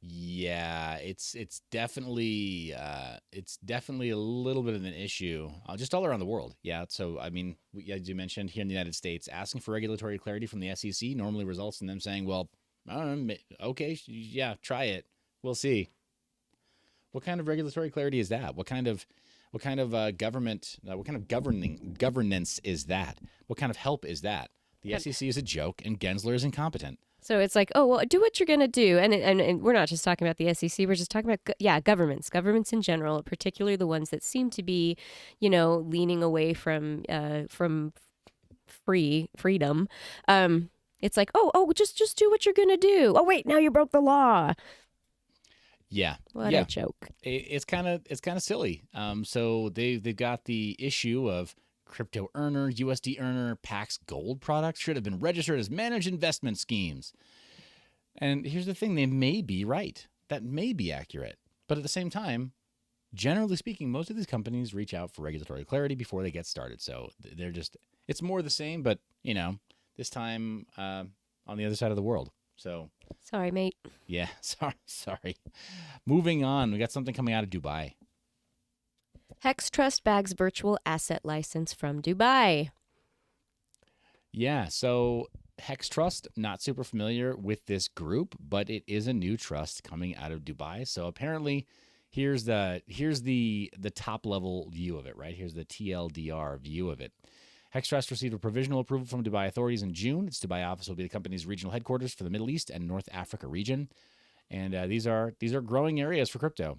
Yeah, it's definitely a little bit of an issue, just all around the world. Yeah, so I mean, as you mentioned, here in the United States, asking for regulatory clarity from the SEC normally results in them saying, well, I don't know, okay, yeah, try it. We'll see. What kind of regulatory clarity is that? What kind of government? What kind of governance is that? What kind of help is that? The SEC is a joke, and Gensler is incompetent. So it's like, oh, well, do what you're going to do. And we're not just talking about the SEC. We're just talking about, governments in general, particularly the ones that seem to be, leaning away from freedom. It's like, just do what you're gonna do. Oh wait, now you broke the law. Yeah. What a joke. It's kind of silly. So they've got the issue of crypto earner, USD earner, Pax Gold products should have been registered as managed investment schemes. And here's the thing, they may be right. That may be accurate. But at the same time, generally speaking, most of these companies reach out for regulatory clarity before they get started. So they're just, it's more the same, but, this time on the other side of the world. So sorry, mate. Yeah, sorry. Moving on, we got something coming out of Dubai. Hex Trust bags virtual asset license from Dubai. Yeah, so Hex Trust, not super familiar with this group, but it is a new trust coming out of Dubai. So apparently, here's the top level view of it, right? Here's the TLDR view of it. Hex Trust received a provisional approval from Dubai authorities in June. Its Dubai office will be the company's regional headquarters for the Middle East and North Africa region. And these are growing areas for crypto.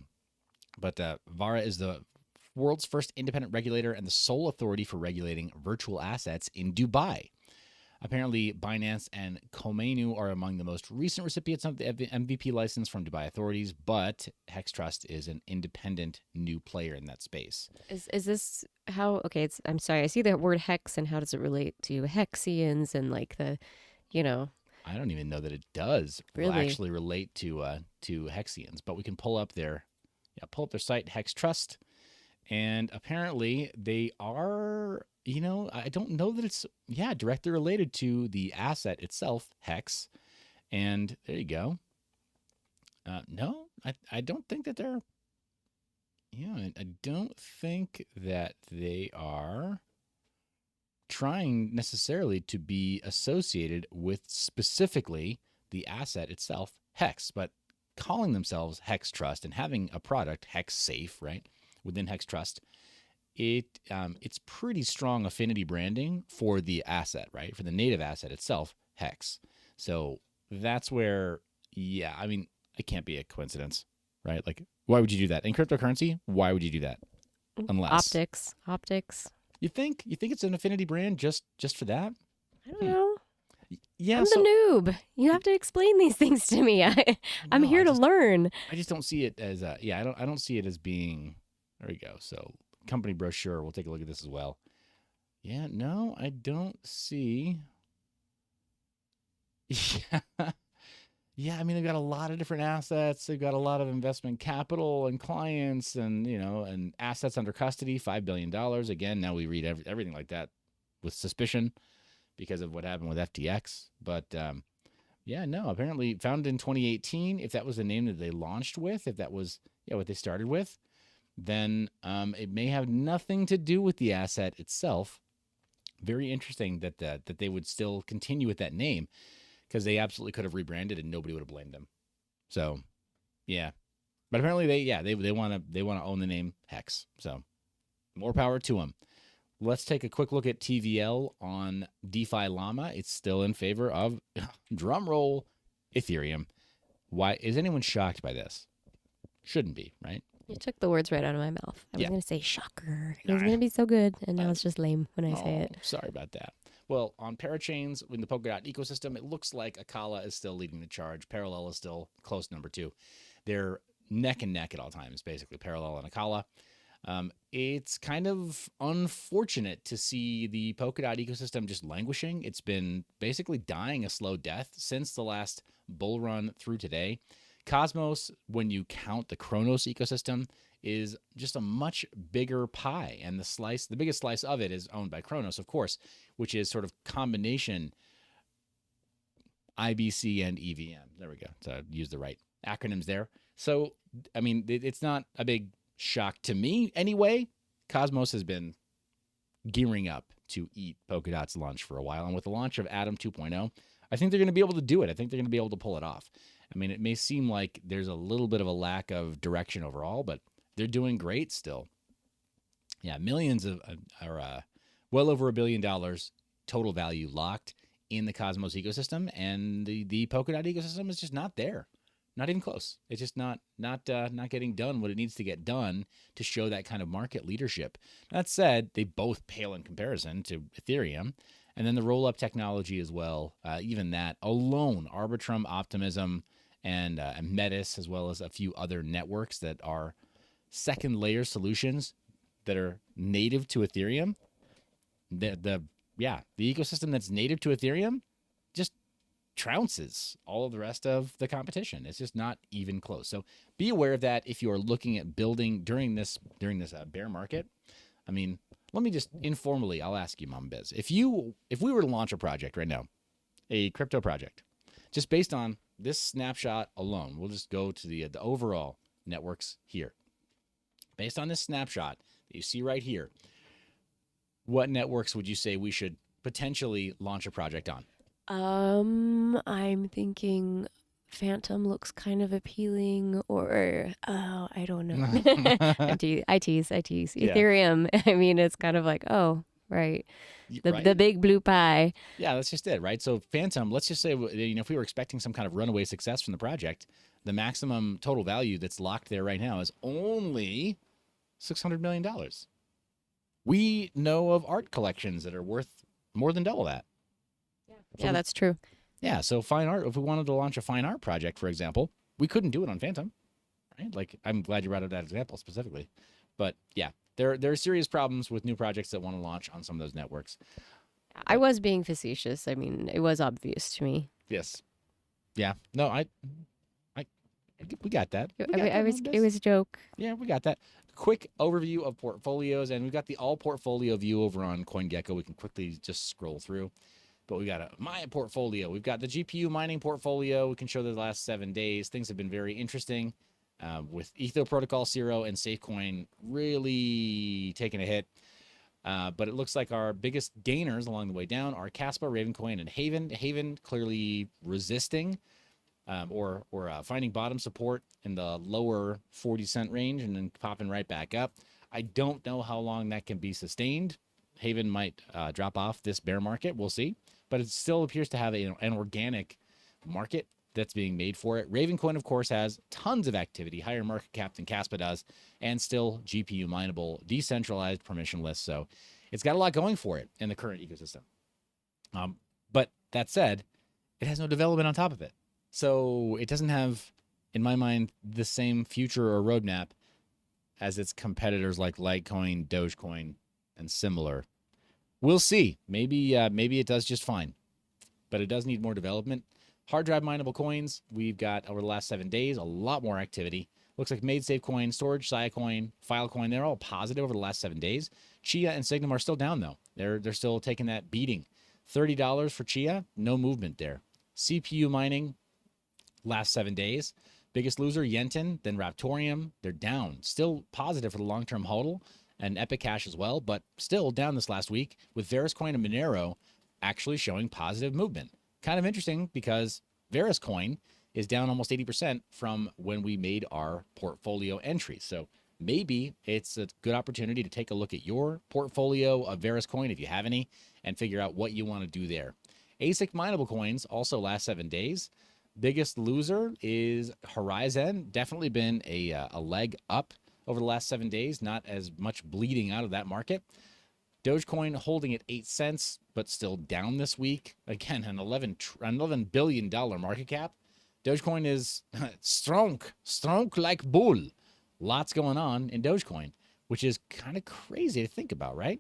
But VARA is the world's first independent regulator and the sole authority for regulating virtual assets in Dubai. Apparently, Binance and Komainu are among the most recent recipients of the MVP license from Dubai authorities, but Hex Trust is an independent new player in that space. Is this how? Okay, I'm sorry. I see the word hex, and how does it relate to Hexians and like the, I don't even know that it does actually relate to Hexians, but we can pull up their site, Hex Trust, and apparently they are. I don't know that it's, directly related to the asset itself, Hex. And there you go. No, I don't think that they're, I don't think that they are trying necessarily to be associated with specifically the asset itself, Hex, but calling themselves Hex Trust and having a product, Hex Safe, right, within Hex Trust. It's pretty strong affinity branding for the asset, right? For the native asset itself, Hex. So that's where, it can't be a coincidence, right? Like, why would you do that in cryptocurrency? Why would you do that? Unless optics. You think it's an affinity brand just for that? I don't know. Yeah, I'm the noob. You have to explain these things to me. I'm here to learn. I just don't see it as I don't see it as being. There we go. So. Company brochure. We'll take a look at this as well. Yeah, no, I don't see. Yeah, they've got a lot of different assets. They've got a lot of investment capital and clients and, and assets under custody, $5 billion. Again, now we read everything like that with suspicion because of what happened with FTX. But, apparently founded in 2018, if that was the name that they launched with, if that was what they started with, then it may have nothing to do with the asset itself. Very interesting that they would still continue with that name because they absolutely could have rebranded and nobody would have blamed them. So, yeah. But apparently they want to own the name Hex. So, more power to them. Let's take a quick look at TVL on DeFi Llama. It's still in favor of, drumroll, Ethereum. Why is anyone shocked by this? Shouldn't be, right? You took the words right out of my mouth. I was going to say shocker. It was going to be so good, and now it's just lame when I say it. Sorry about that. Well, on parachains in the Polkadot ecosystem, it looks like Akala is still leading the charge. Parallel is still close number 2. They're neck and neck at all times, basically, Parallel and Akala. It's kind of unfortunate to see the Polkadot ecosystem just languishing. It's been basically dying a slow death since the last bull run through today. Cosmos, when you count the Kronos ecosystem, is just a much bigger pie. And the biggest slice of it is owned by Kronos, of course, which is sort of combination IBC and EVM. There we go. So I used the right acronyms there. So, it's not a big shock to me anyway. Cosmos has been gearing up to eat Polkadot's lunch for a while. And with the launch of Atom 2.0, I think they're going to be able to do it. I think they're going to be able to pull it off. It may seem like there's a little bit of a lack of direction overall, but they're doing great still. Yeah, millions are well over $1 billion total value locked in the Cosmos ecosystem, and the Polkadot ecosystem is just not there. Not even close. It's just not getting done what it needs to get done to show that kind of market leadership. That said, they both pale in comparison to Ethereum, And then the roll-up technology as well. Even that alone, Arbitrum, Optimism, and Metis, as well as a few other networks that are second-layer solutions that are native to Ethereum. The ecosystem that's native to Ethereum just trounces all of the rest of the competition. It's just not even close. So be aware of that if you are looking at building during this bear market. I mean, let me just informally, I'll ask you, Mom Biz, if we were to launch a project right now, a crypto project, just based on this snapshot alone, we'll just go to the overall networks here. Based on this snapshot that you see right here, what networks would you say we should potentially launch a project on? I'm thinking Phantom looks kind of appealing, or I don't know. I tease. Yeah. Ethereum. I mean, it's kind of like, oh, right. The big blue pie. Yeah, that's just it, right? So Phantom, let's just say, if we were expecting some kind of runaway success from the project, the maximum total value that's locked there right now is only $600 million. We know of art collections that are worth more than double that. Yeah, that's true. Yeah, so fine art, if we wanted to launch a fine art project, for example, we couldn't do it on Phantom, right? Like, I'm glad you brought up that example specifically. But yeah, there are serious problems with new projects that want to launch on some of those networks. I was being facetious. I mean, it was obvious to me. Yes. Yeah. No, we got that. It was a joke. Yeah, we got that. Quick overview of portfolios, and we've got the all portfolio view over on CoinGecko. We can quickly just scroll through. But we got my portfolio. We've got the GPU mining portfolio. We can show the last 7 days. Things have been very interesting with Etho Protocol, Zero, and Safecoin really taking a hit. But it looks like our biggest gainers along the way down are Caspa, Ravencoin, and Haven. Haven clearly resisting or finding bottom support in the lower 40-cent range and then popping right back up. I don't know how long that can be sustained. Haven might drop off this bear market. We'll see. But it still appears to have an organic market that's being made for it. Ravencoin, of course, has tons of activity, higher market cap than Caspa does, and still GPU mineable, decentralized, permissionless. So it's got a lot going for it in the current ecosystem. But that said, it has no development on top of it. So it doesn't have, in my mind, the same future or roadmap as its competitors like Litecoin, Dogecoin, and similar. We'll see. Maybe it does just fine, but it does need more development. Hard drive mineable coins, we've got over the last 7 days a lot more activity. Looks like MaidSafeCoin, Storage, Siacoin, Filecoin, they're all positive over the last 7 days. Chia and Signum are still down though. They're still taking that beating. $30 for Chia, no movement there. CPU mining, last 7 days. Biggest loser, Yentin, then Raptorium. They're down. Still positive for the long-term hodl. And Epic Cash as well, but still down this last week, with Veriscoin and Monero actually showing positive movement. Kind of interesting because Veriscoin is down almost 80% from when we made our portfolio entry. So maybe it's a good opportunity to take a look at your portfolio of Veriscoin, if you have any, and figure out what you want to do there. ASIC mineable coins also last 7 days. Biggest loser is Horizon. Definitely been a leg up over the last 7 days, not as much bleeding out of that market. Dogecoin holding at 8 cents, but still down this week. Again, an $11 billion market cap. Dogecoin is strong like bull. Lots going on in Dogecoin, which is kind of crazy to think about, right?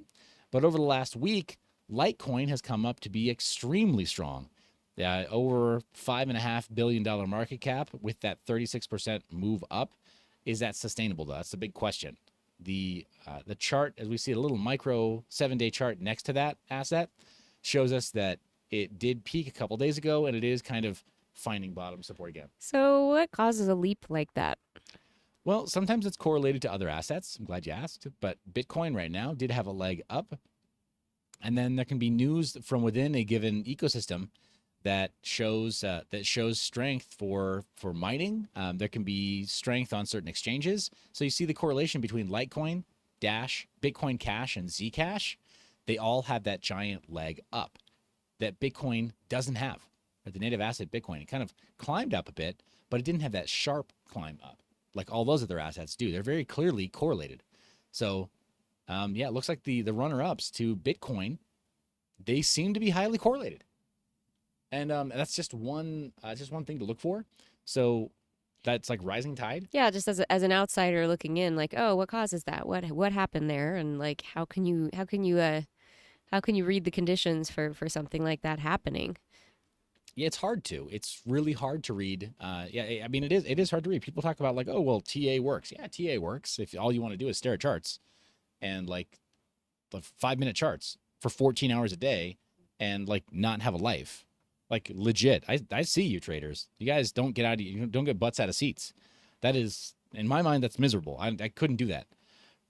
But over the last week, Litecoin has come up to be extremely strong. Over $5.5 billion market cap with that 36% move up. Is that sustainable, though? That's the big question. The chart, as we see a little micro 7-day chart next to that asset, shows us that it did peak a couple days ago, and it is kind of finding bottom support again. So what causes a leap like that? Well, sometimes it's correlated to other assets. I'm glad you asked. But Bitcoin right now did have a leg up. And then there can be news from within a given ecosystem that shows strength for mining. There can be strength on certain exchanges. So you see the correlation between Litecoin, Dash, Bitcoin Cash, and Zcash. They all have that giant leg up that Bitcoin doesn't have. The native asset Bitcoin, it kind of climbed up a bit, but it didn't have that sharp climb up like all those other assets do. They're very clearly correlated. So, it looks like the runner-ups to Bitcoin they seem to be highly correlated. And that's just one thing to look for. So that's like rising tide. Yeah, just as an outsider looking in, like, oh, what causes that? What happened there? And like, how can you read the conditions for something like that happening? Yeah, it's hard to. It's really hard to read. Yeah, I mean, it is hard to read. People talk about like, oh, well, TA works. Yeah, TA works if all you want to do is stare at charts and like the 5-minute charts for 14 hours a day and like not have a life. Like legit. I see you traders. You guys don't get butts out of seats. That is, in my mind, that's miserable. I couldn't do that.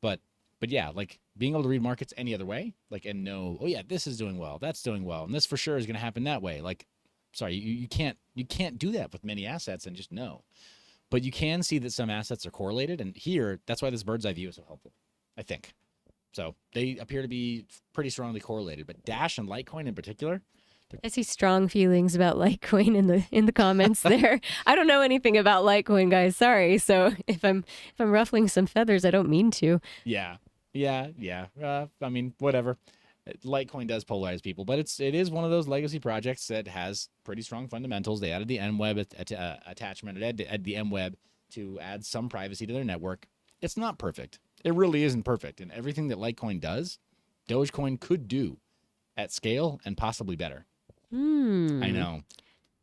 But yeah, like being able to read markets any other way, like, and know, oh yeah, this is doing well, that's doing well, and this for sure is going to happen that way. Like, sorry, you can't do that with many assets and just know. But you can see that some assets are correlated, and here, that's why this bird's eye view is so helpful, I think. So they appear to be pretty strongly correlated. But Dash and Litecoin in particular, I see strong feelings about Litecoin in the comments there. I don't know anything about Litecoin, guys. Sorry. So if I'm ruffling some feathers, I don't mean to. yeah. I mean, whatever. Litecoin does polarize people, but it is one of those legacy projects that has pretty strong fundamentals. They added the MWeb attachment, the MWeb to add some privacy to their network. It's not perfect. It really isn't perfect, and everything that Litecoin does, Dogecoin could do at scale and possibly better. I know,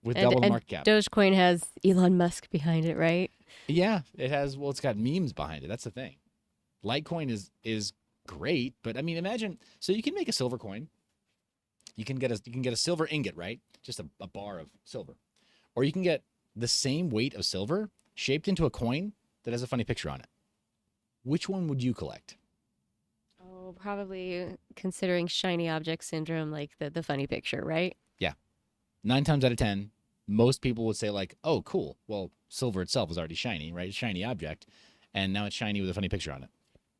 with double the market cap. Dogecoin has Elon Musk behind it, right? Yeah, it has. Well, it's got memes behind it. That's the thing. Litecoin is great, but I mean, imagine. So you can make a silver coin. You can get a silver ingot, right? Just a bar of silver, or you can get the same weight of silver shaped into a coin that has a funny picture on it. Which one would you collect? Oh, probably considering shiny object syndrome, like the funny picture, right? Yeah, 9 times out of 10, most people would say like, "Oh, cool. Well, silver itself is already shiny, right? Shiny object, and now it's shiny with a funny picture on it."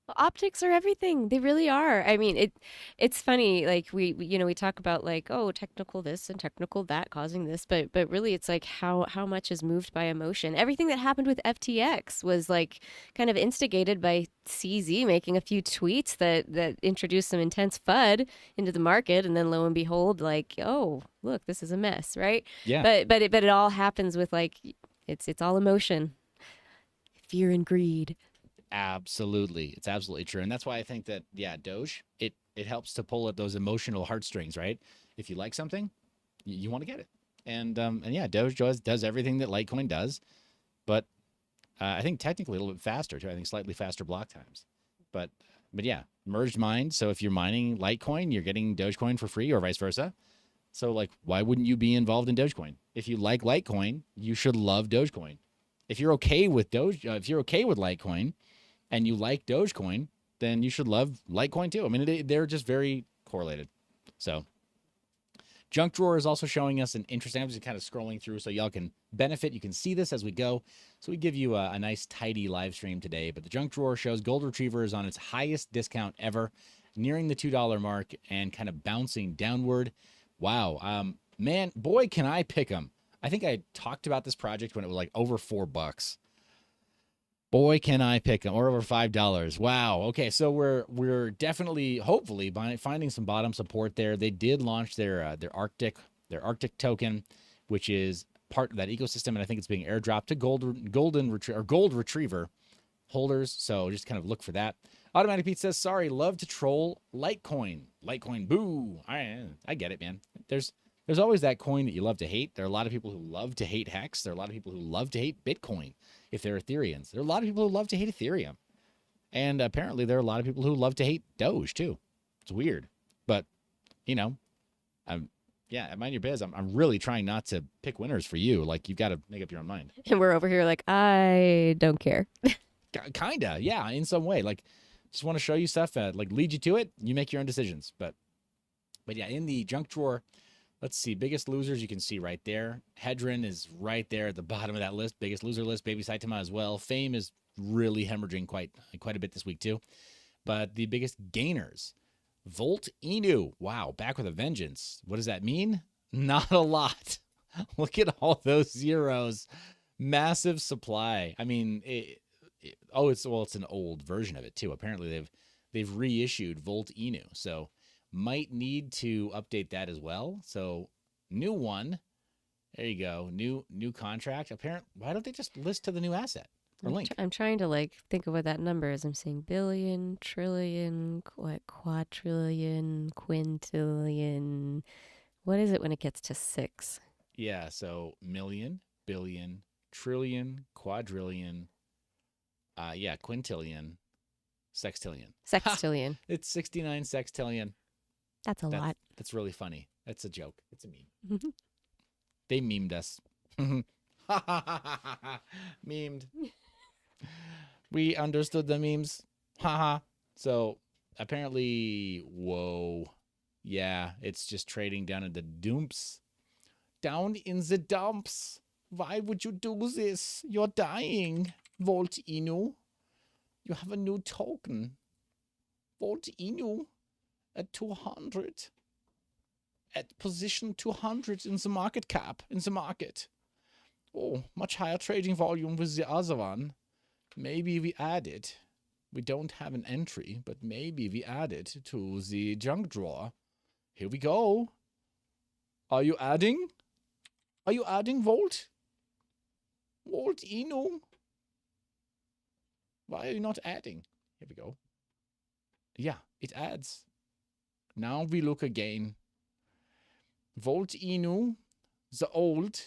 Well, optics are everything. They really are. I mean, it's funny. Like we talk about like, oh, technical this and technical that causing this, but really it's like how much is moved by emotion. Everything that happened with FTX was like kind of instigated by CZ making a few tweets that introduced some intense FUD into the market, and then lo and behold, like, oh, look, this is a mess, right? Yeah. But it all happens with like it's all emotion, fear and greed. Absolutely. It's absolutely true. And that's why I think that, yeah, Doge, it helps to pull at those emotional heartstrings, right? If you like something, you want to get it. And yeah, Doge does everything that Litecoin does, but I think technically a little bit faster too. I think slightly faster block times. But yeah, merged mine. So if you're mining Litecoin, you're getting Dogecoin for free or vice versa. So like, why wouldn't you be involved in Dogecoin? If you like Litecoin, you should love Dogecoin. If you're okay with if you're okay with Litecoin, and you like Dogecoin, then you should love Litecoin too. I mean, they're just very correlated. So Junk Drawer is also showing us an interesting, I'm just kind of scrolling through so y'all can benefit. You can see this as we go. So we give you a nice tidy live stream today, but the Junk Drawer shows Gold Retriever is on its highest discount ever, nearing the $2 mark and kind of bouncing downward. Wow. Man, boy, can I pick them. I think I talked about this project when it was like over $4. Boy, can I pick them, or over $5. Wow. Okay, so we're definitely, hopefully, finding some bottom support there. They did launch their Arctic token, which is part of that ecosystem, and I think it's being airdropped to Gold Retriever holders. So just kind of look for that. Automatic Pete says, "Sorry, love to troll Litecoin. Litecoin, boo." I get it, man. There's always that coin that you love to hate. There are a lot of people who love to hate Hex. There are a lot of people who love to hate Bitcoin if they're Ethereans. There are a lot of people who love to hate Ethereum. And apparently there are a lot of people who love to hate Doge too. It's weird. But, you know, yeah, mind your biz. I'm really trying not to pick winners for you. Like, you've got to make up your own mind. And we're over here like, I don't care. Kinda, yeah, in some way. Like, just want to show you stuff, like lead you to it. You make your own decisions. But yeah, in the Junk Drawer, let's see, biggest losers you can see right there. Hedron is right there at the bottom of that list. Biggest loser list, Baby Saitama as well. Fame is really hemorrhaging quite a bit this week too. But the biggest gainers, Volt Inu. Wow, back with a vengeance. What does that mean? Not a lot. Look at all those zeros. Massive supply. I mean, it's an old version of it too. Apparently they've reissued Volt Inu. So might need to update that as well. So new one. There you go. New contract. Apparently, why don't they just list to the new asset or link? I'm trying to like think of what that number is. I'm saying billion, trillion, quadrillion, quintillion. What is it when it gets to 6? Yeah, so million, billion, trillion, quadrillion, quintillion, sextillion. Sextillion. It's 69 sextillion. That's a lot. That's really funny. That's a joke. It's a meme. They memed us. Memed. We understood the memes. Haha. So apparently, whoa. Yeah, it's just trading down in the dumps. Down in the dumps. Why would you do this? You're dying. Volt Inu. You have a new token. Volt Inu at 200. At position 200 in the market cap. In the market. Oh, much higher trading volume with the other one. Maybe we add it. We don't have an entry, but maybe we add it to the junk drawer. Here we go. Are you adding? Are you adding Volt? Volt Inu? Why are you not adding? Here we go. Yeah, it adds. Now we look again. Volt Inu, the old,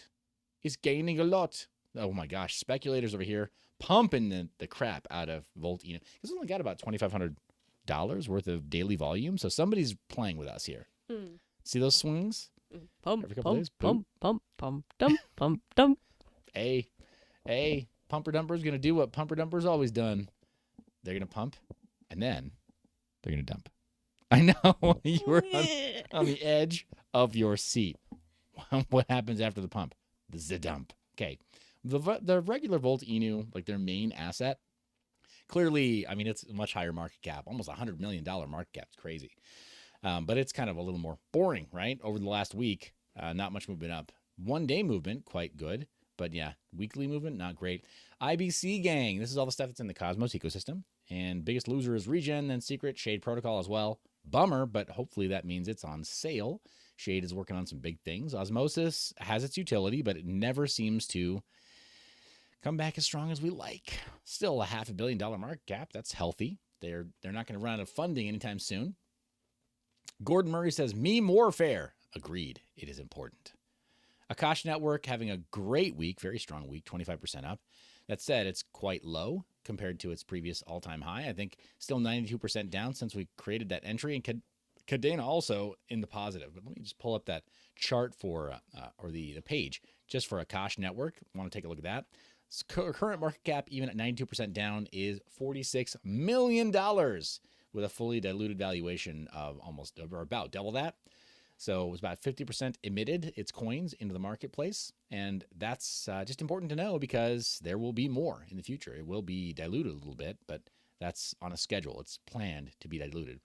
is gaining a lot. Oh my gosh, speculators over here pumping the crap out of Volt Inu. It's only got about $2,500 worth of daily volume, so somebody's playing with us here. See those swings? Pump, Every couple pump, days, pump, pump, pump, dump, pump, dump. Hey, Pumper Dumper's going to do what Pumper Dumper's always done. They're going to pump, and then they're going to dump. I know. You were on the edge of your seat. What happens after the pump? The dump. Okay. The regular Volt Inu, like their main asset, clearly, I mean, it's a much higher market cap, almost $100 million market cap. It's crazy. But it's kind of a little more boring, right? Over the last week, not much movement up. 1 day movement, quite good. But yeah, weekly movement, not great. IBC gang, this is all the stuff that's in the Cosmos ecosystem. And biggest loser is Regen, then Secret, Shade Protocol as well. Bummer, but hopefully that means it's on sale. Shade is working on some big things. Osmosis has its utility, but it never seems to come back as strong as we like. Still a $500 million market cap. That's healthy. They're not going to run out of funding anytime soon. Gordon Murray says, meme warfare. Agreed. It is important. Akash Network having a great week, very strong week, 25% up. That said, it's quite low compared to its previous all-time high. I think still 92% down since we created that entry. And Cadena also in the positive. But let me just pull up that chart for, or the page just for Akash Network. I want to take a look at that. Current market cap, even at 92% down, is $46 million with a fully diluted valuation of almost or about double that. So it was about 50% emitted its coins into the marketplace. And that's just important to know because there will be more in the future. It will be diluted a little bit, but that's on a schedule. It's planned to be diluted.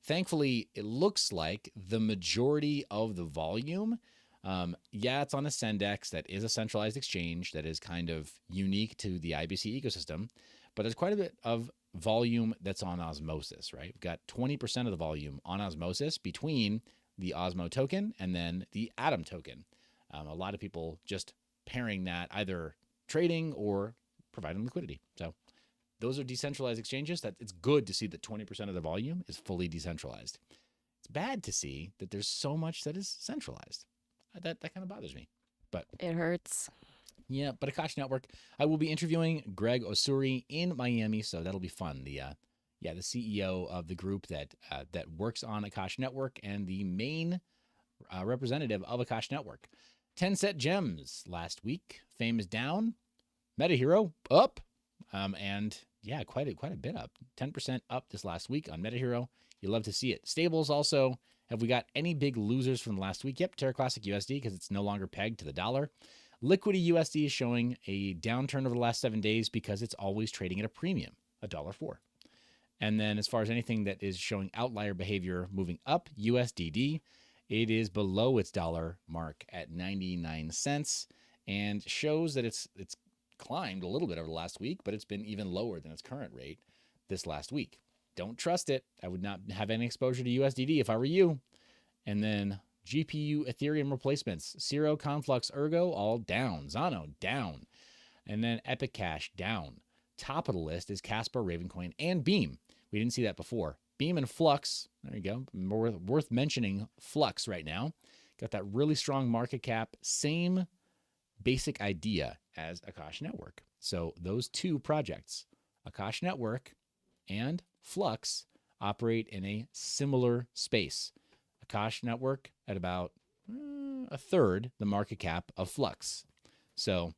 Thankfully, it looks like the majority of the volume, it's on a Sendex that is a centralized exchange that is kind of unique to the IBC ecosystem, but there's quite a bit of volume that's on Osmosis, right? We've got 20% of the volume on Osmosis between the Osmo token and then the Atom token. A lot of people just pairing that, either trading or providing liquidity. So those are decentralized exchanges. That it's good to see that 20% of the volume is fully decentralized. It's bad to see that there's so much that is centralized. That kind of bothers me. But it hurts. Yeah, but Akash Network, I will be interviewing Greg Osuri in Miami, so that'll be fun. The CEO of the group that works on Akash Network and the main representative of Akash Network. 10 set gems last week. Fame is down. MetaHero up. And yeah, quite a bit up. 10% up this last week on MetaHero. You love to see it. Stables also. Have we got any big losers from the last week? Yep, Terra Classic USD because it's no longer pegged to the dollar. Liquidity USD is showing a downturn over the last 7 days because it's always trading at a premium, $1.04. And then as far as anything that is showing outlier behavior moving up, USDD, it is below its dollar mark at 99 cents and shows that it's climbed a little bit over the last week, but it's been even lower than its current rate this last week. Don't trust it. I would not have any exposure to USDT if I were you. And then GPU Ethereum replacements. Zero, Conflux, Ergo, all down. Zano, down. And then Epic Cash, down. Top of the list is Casper, Ravencoin, and Beam. We didn't see that before. Beam and Flux, there you go. Worth mentioning Flux right now. Got that really strong market cap. Same basic idea as Akash Network. So those two projects, Akash Network and Flux, operate in a similar space. Akash Network at about a third the market cap of Flux. So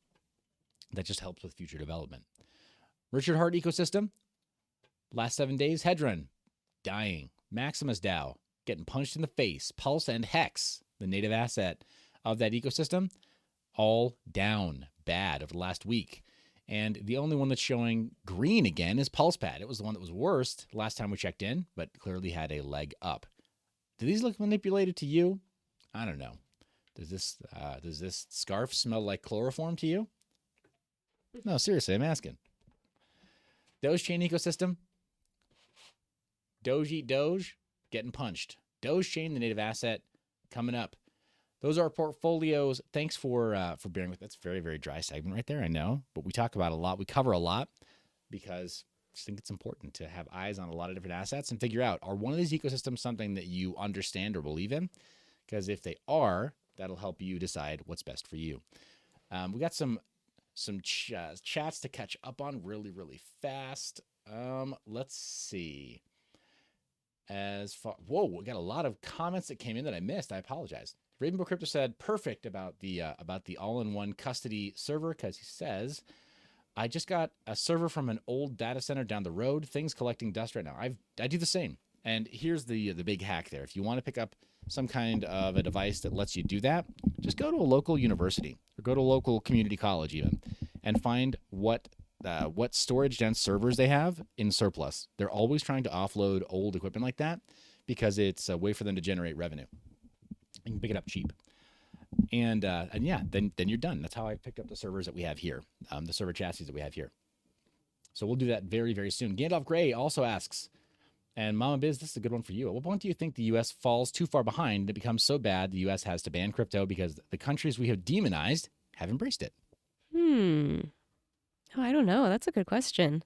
that just helps with future development. Richard Hart ecosystem, last 7 days, Hedron, dying. Maximus DAO, getting punched in the face. Pulse and Hex, the native asset of that ecosystem, all down bad over the last week. And the only one that's showing green again is PulsePad. It was the one that was worst last time we checked in, but clearly had a leg up. Do these look manipulated to you? I don't know. Does this scarf smell like chloroform to you? No, seriously, I'm asking. Doge chain ecosystem. Doge eat Doge, getting punched. Doge chain, the native asset, coming up. Those are our portfolios. Thanks for bearing with. That's a very, very dry segment right there, I know. But we talk about a lot. We cover a lot because I just think it's important to have eyes on a lot of different assets and figure out, are one of these ecosystems something that you understand or believe in? Because if they are, that'll help you decide what's best for you. We got some chats to catch up on really, really fast. Let's see. Whoa, we got a lot of comments that came in that I missed. I apologize. Ravenbow Crypto said perfect about the all-in-one custody server, because he says, I just got a server from an old data center down the road. Things collecting dust right now. I do the same. And here's the big hack there. If you want to pick up some kind of a device that lets you do that, just go to a local university or go to a local community college even, and find what storage dense servers they have in surplus. They're always trying to offload old equipment like that because it's a way for them to generate revenue. You can pick it up cheap. And yeah, then you're done. That's how I picked up the servers that we have here, the server chassis that we have here. So we'll do that very, very soon. Gandalf Gray also asks, and Mama Biz, this is a good one for you. At what point do you think the U.S. falls too far behind and it becomes so bad the U.S. has to ban crypto because the countries we have demonized have embraced it? Oh, I don't know. That's a good question.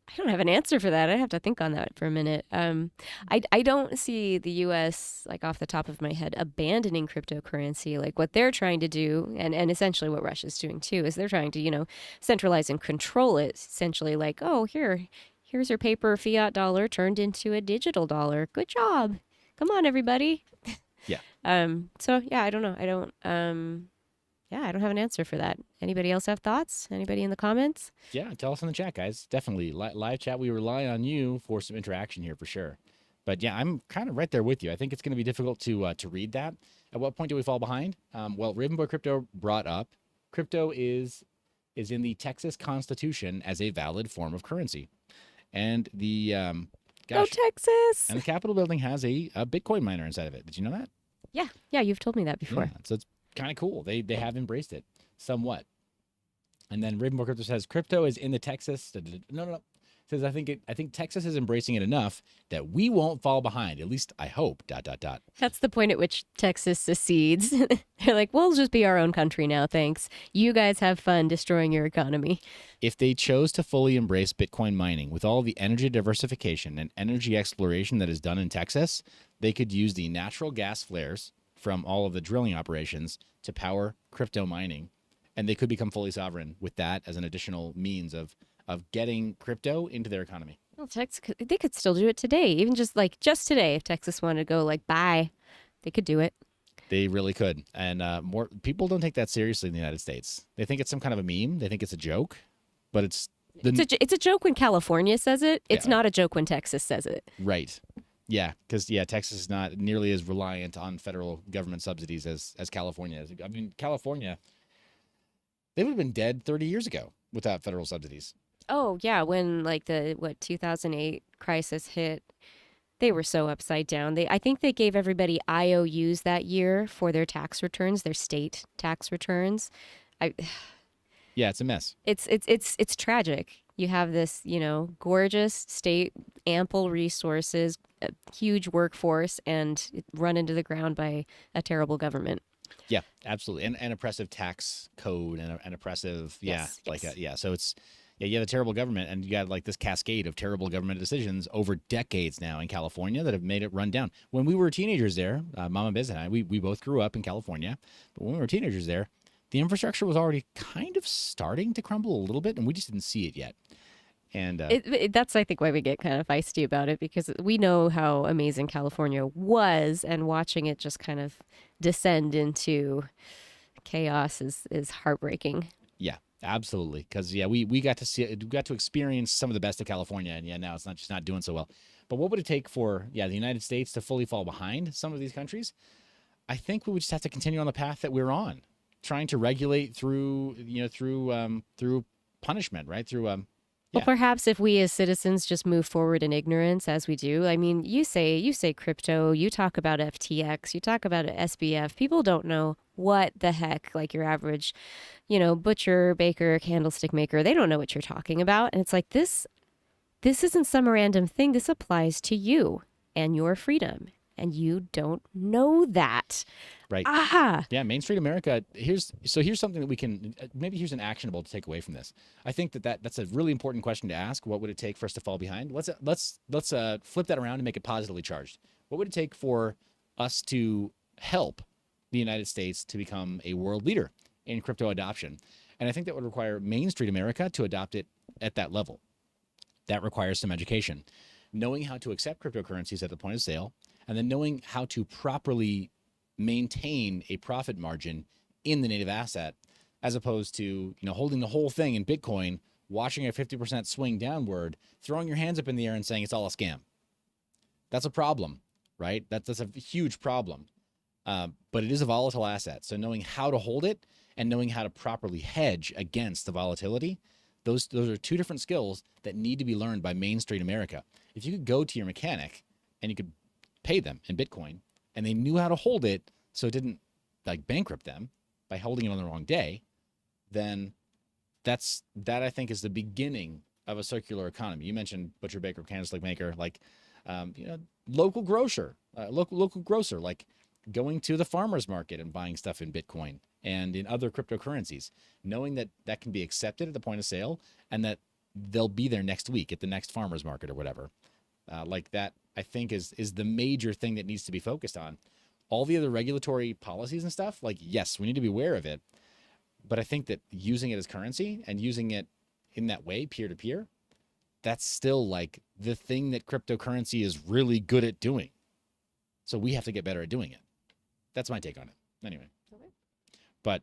I don't have an answer for that. I have to think on that for a minute. I don't see the U.S., like off the top of my head, abandoning cryptocurrency. Like what they're trying to do, and essentially what Russia's doing too, is they're trying to, centralize and control it. Essentially like, oh, here's your paper fiat dollar turned into a digital dollar. Good job. Come on, everybody. Yeah. So yeah, I don't know. I don't have an answer for that. Anybody else have thoughts? Anybody in the comments? Yeah, tell us in the chat, guys. Definitely. Live chat, we rely on you for some interaction here for sure. But yeah, I'm kind of right there with you. I think it's going to be difficult to read that. At what point do we fall behind? Well, Ravenboy Crypto brought up, crypto is in the Texas Constitution as a valid form of currency. And the Go Texas! And the Capitol building has a Bitcoin miner inside of it. Did you know that? Yeah, you've told me that before. Yeah, so it's kind of cool. They have embraced it somewhat. And then Ravenbow Crypto says crypto is in the Texas. No. Says I think Texas is embracing it enough that we won't fall behind. At least I hope. ... That's the point at which Texas secedes. They're like, we'll just be our own country now, thanks. You guys have fun destroying your economy. If they chose to fully embrace Bitcoin mining with all the energy diversification and energy exploration that is done in Texas, they could use the natural gas flares from all of the drilling operations to power crypto mining. And they could become fully sovereign with that as an additional means of getting crypto into their economy. Well, they could still do it today. Even just today, if Texas wanted to go bye, they could do it. They really could. And more people don't take that seriously in the United States. They think it's some kind of a meme. They think it's a joke, but it's a joke when California says it. It's not a joke when Texas says it. Right. Yeah, because Texas is not nearly as reliant on federal government subsidies as California is. I mean, California, they would have been dead 30 years ago without federal subsidies. Oh, yeah, when the 2008 crisis hit, they were so upside down. I think they gave everybody IOUs that year for their tax returns, their state tax returns. Yeah, it's a mess. It's tragic. You have this, gorgeous state, ample resources, a huge workforce, and run into the ground by a terrible government. Yeah, absolutely. And oppressive tax code and oppressive, Yes, like, yes. yeah. So it's, yeah, you have a terrible government and you got like this cascade of terrible government decisions over decades now in California that have made it run down. When we were teenagers there, Mama Biz and I, we both grew up in California, but when we were teenagers there, the infrastructure was already kind of starting to crumble a little bit and we just didn't see it yet. And That's, I think, why we get kind of feisty about it, because we know how amazing California was, and watching it just kind of descend into chaos is heartbreaking. yeah, absolutely. Because yeah, we got to see, we got to experience some of the best of California, and yeah, now it's not just not doing so well. But what would it take for the United States to fully fall behind some of these countries? I think we would just have to continue on the path that we're on, trying to regulate through through punishment, right? Through Well, perhaps if we as citizens just move forward in ignorance as we do. I mean, you say crypto, you talk about FTX, you talk about SBF. People don't know what the heck, like your average, butcher, baker, candlestick maker, they don't know what you're talking about. And it's like this isn't some random thing. This applies to you and your freedom. And you don't know that. right. Aha. Yeah, Main Street America. Here's something that we can maybe here's an actionable to take away from this. I think that's a really important question to ask. What would it take for us to fall behind? Let's flip that around and make it positively charged. What would it take for us to help the United States to become a world leader in crypto adoption? And I think that would require Main Street America to adopt it at that level. That requires some education, knowing how to accept cryptocurrencies at the point of sale, and then knowing how to properly maintain a profit margin in the native asset, as opposed to holding the whole thing in Bitcoin, watching a 50% swing downward, throwing your hands up in the air and saying it's all a scam. That's a problem, right? That's a huge problem. But it is a volatile asset. So knowing how to hold it and knowing how to properly hedge against the volatility, those are two different skills that need to be learned by Main Street America. If you could go to your mechanic and you could pay them in Bitcoin and they knew how to hold it so it didn't like bankrupt them by holding it on the wrong day, then that I think is the beginning of a circular economy. You mentioned butcher, baker, candlestick maker, like local grocer, local grocer, like going to the farmer's market and buying stuff in Bitcoin and in other cryptocurrencies, knowing that that can be accepted at the point of sale and that they'll be there next week at the next farmer's market or whatever. Like that, I think is the major thing that needs to be focused on. All the other regulatory policies and stuff, like, yes, we need to be aware of it. But I think that using it as currency and using it in that way, peer to peer, that's still like the thing that cryptocurrency is really good at doing. So we have to get better at doing it. That's my take on it. Anyway. Okay. But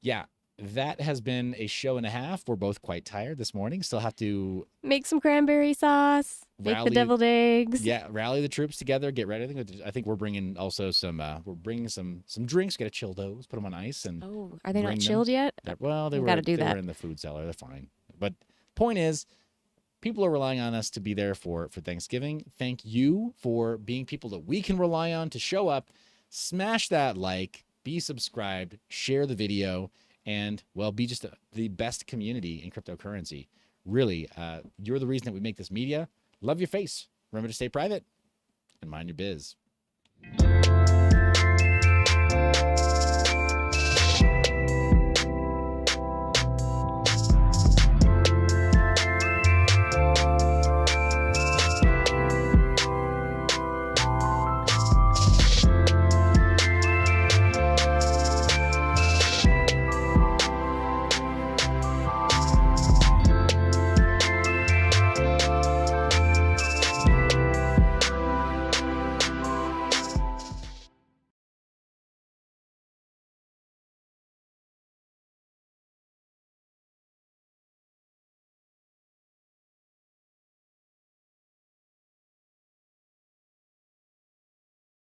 yeah, that has been a show and a half. We're both quite tired this morning. Still have to make some cranberry sauce, make the deviled eggs. Yeah, rally the troops together, get ready. I think we're bringing also some some drinks. Get a chilled-os, put them on ice, and are they not chilled yet? Well, they were in the food cellar. They're fine. But point is, people are relying on us to be there for Thanksgiving. Thank you for being people that we can rely on to show up. Smash that like, be subscribed, share the video, and, well, be just the best community in cryptocurrency. Really, you're the reason that we make this media. Love your face. Remember to stay private and mind your biz.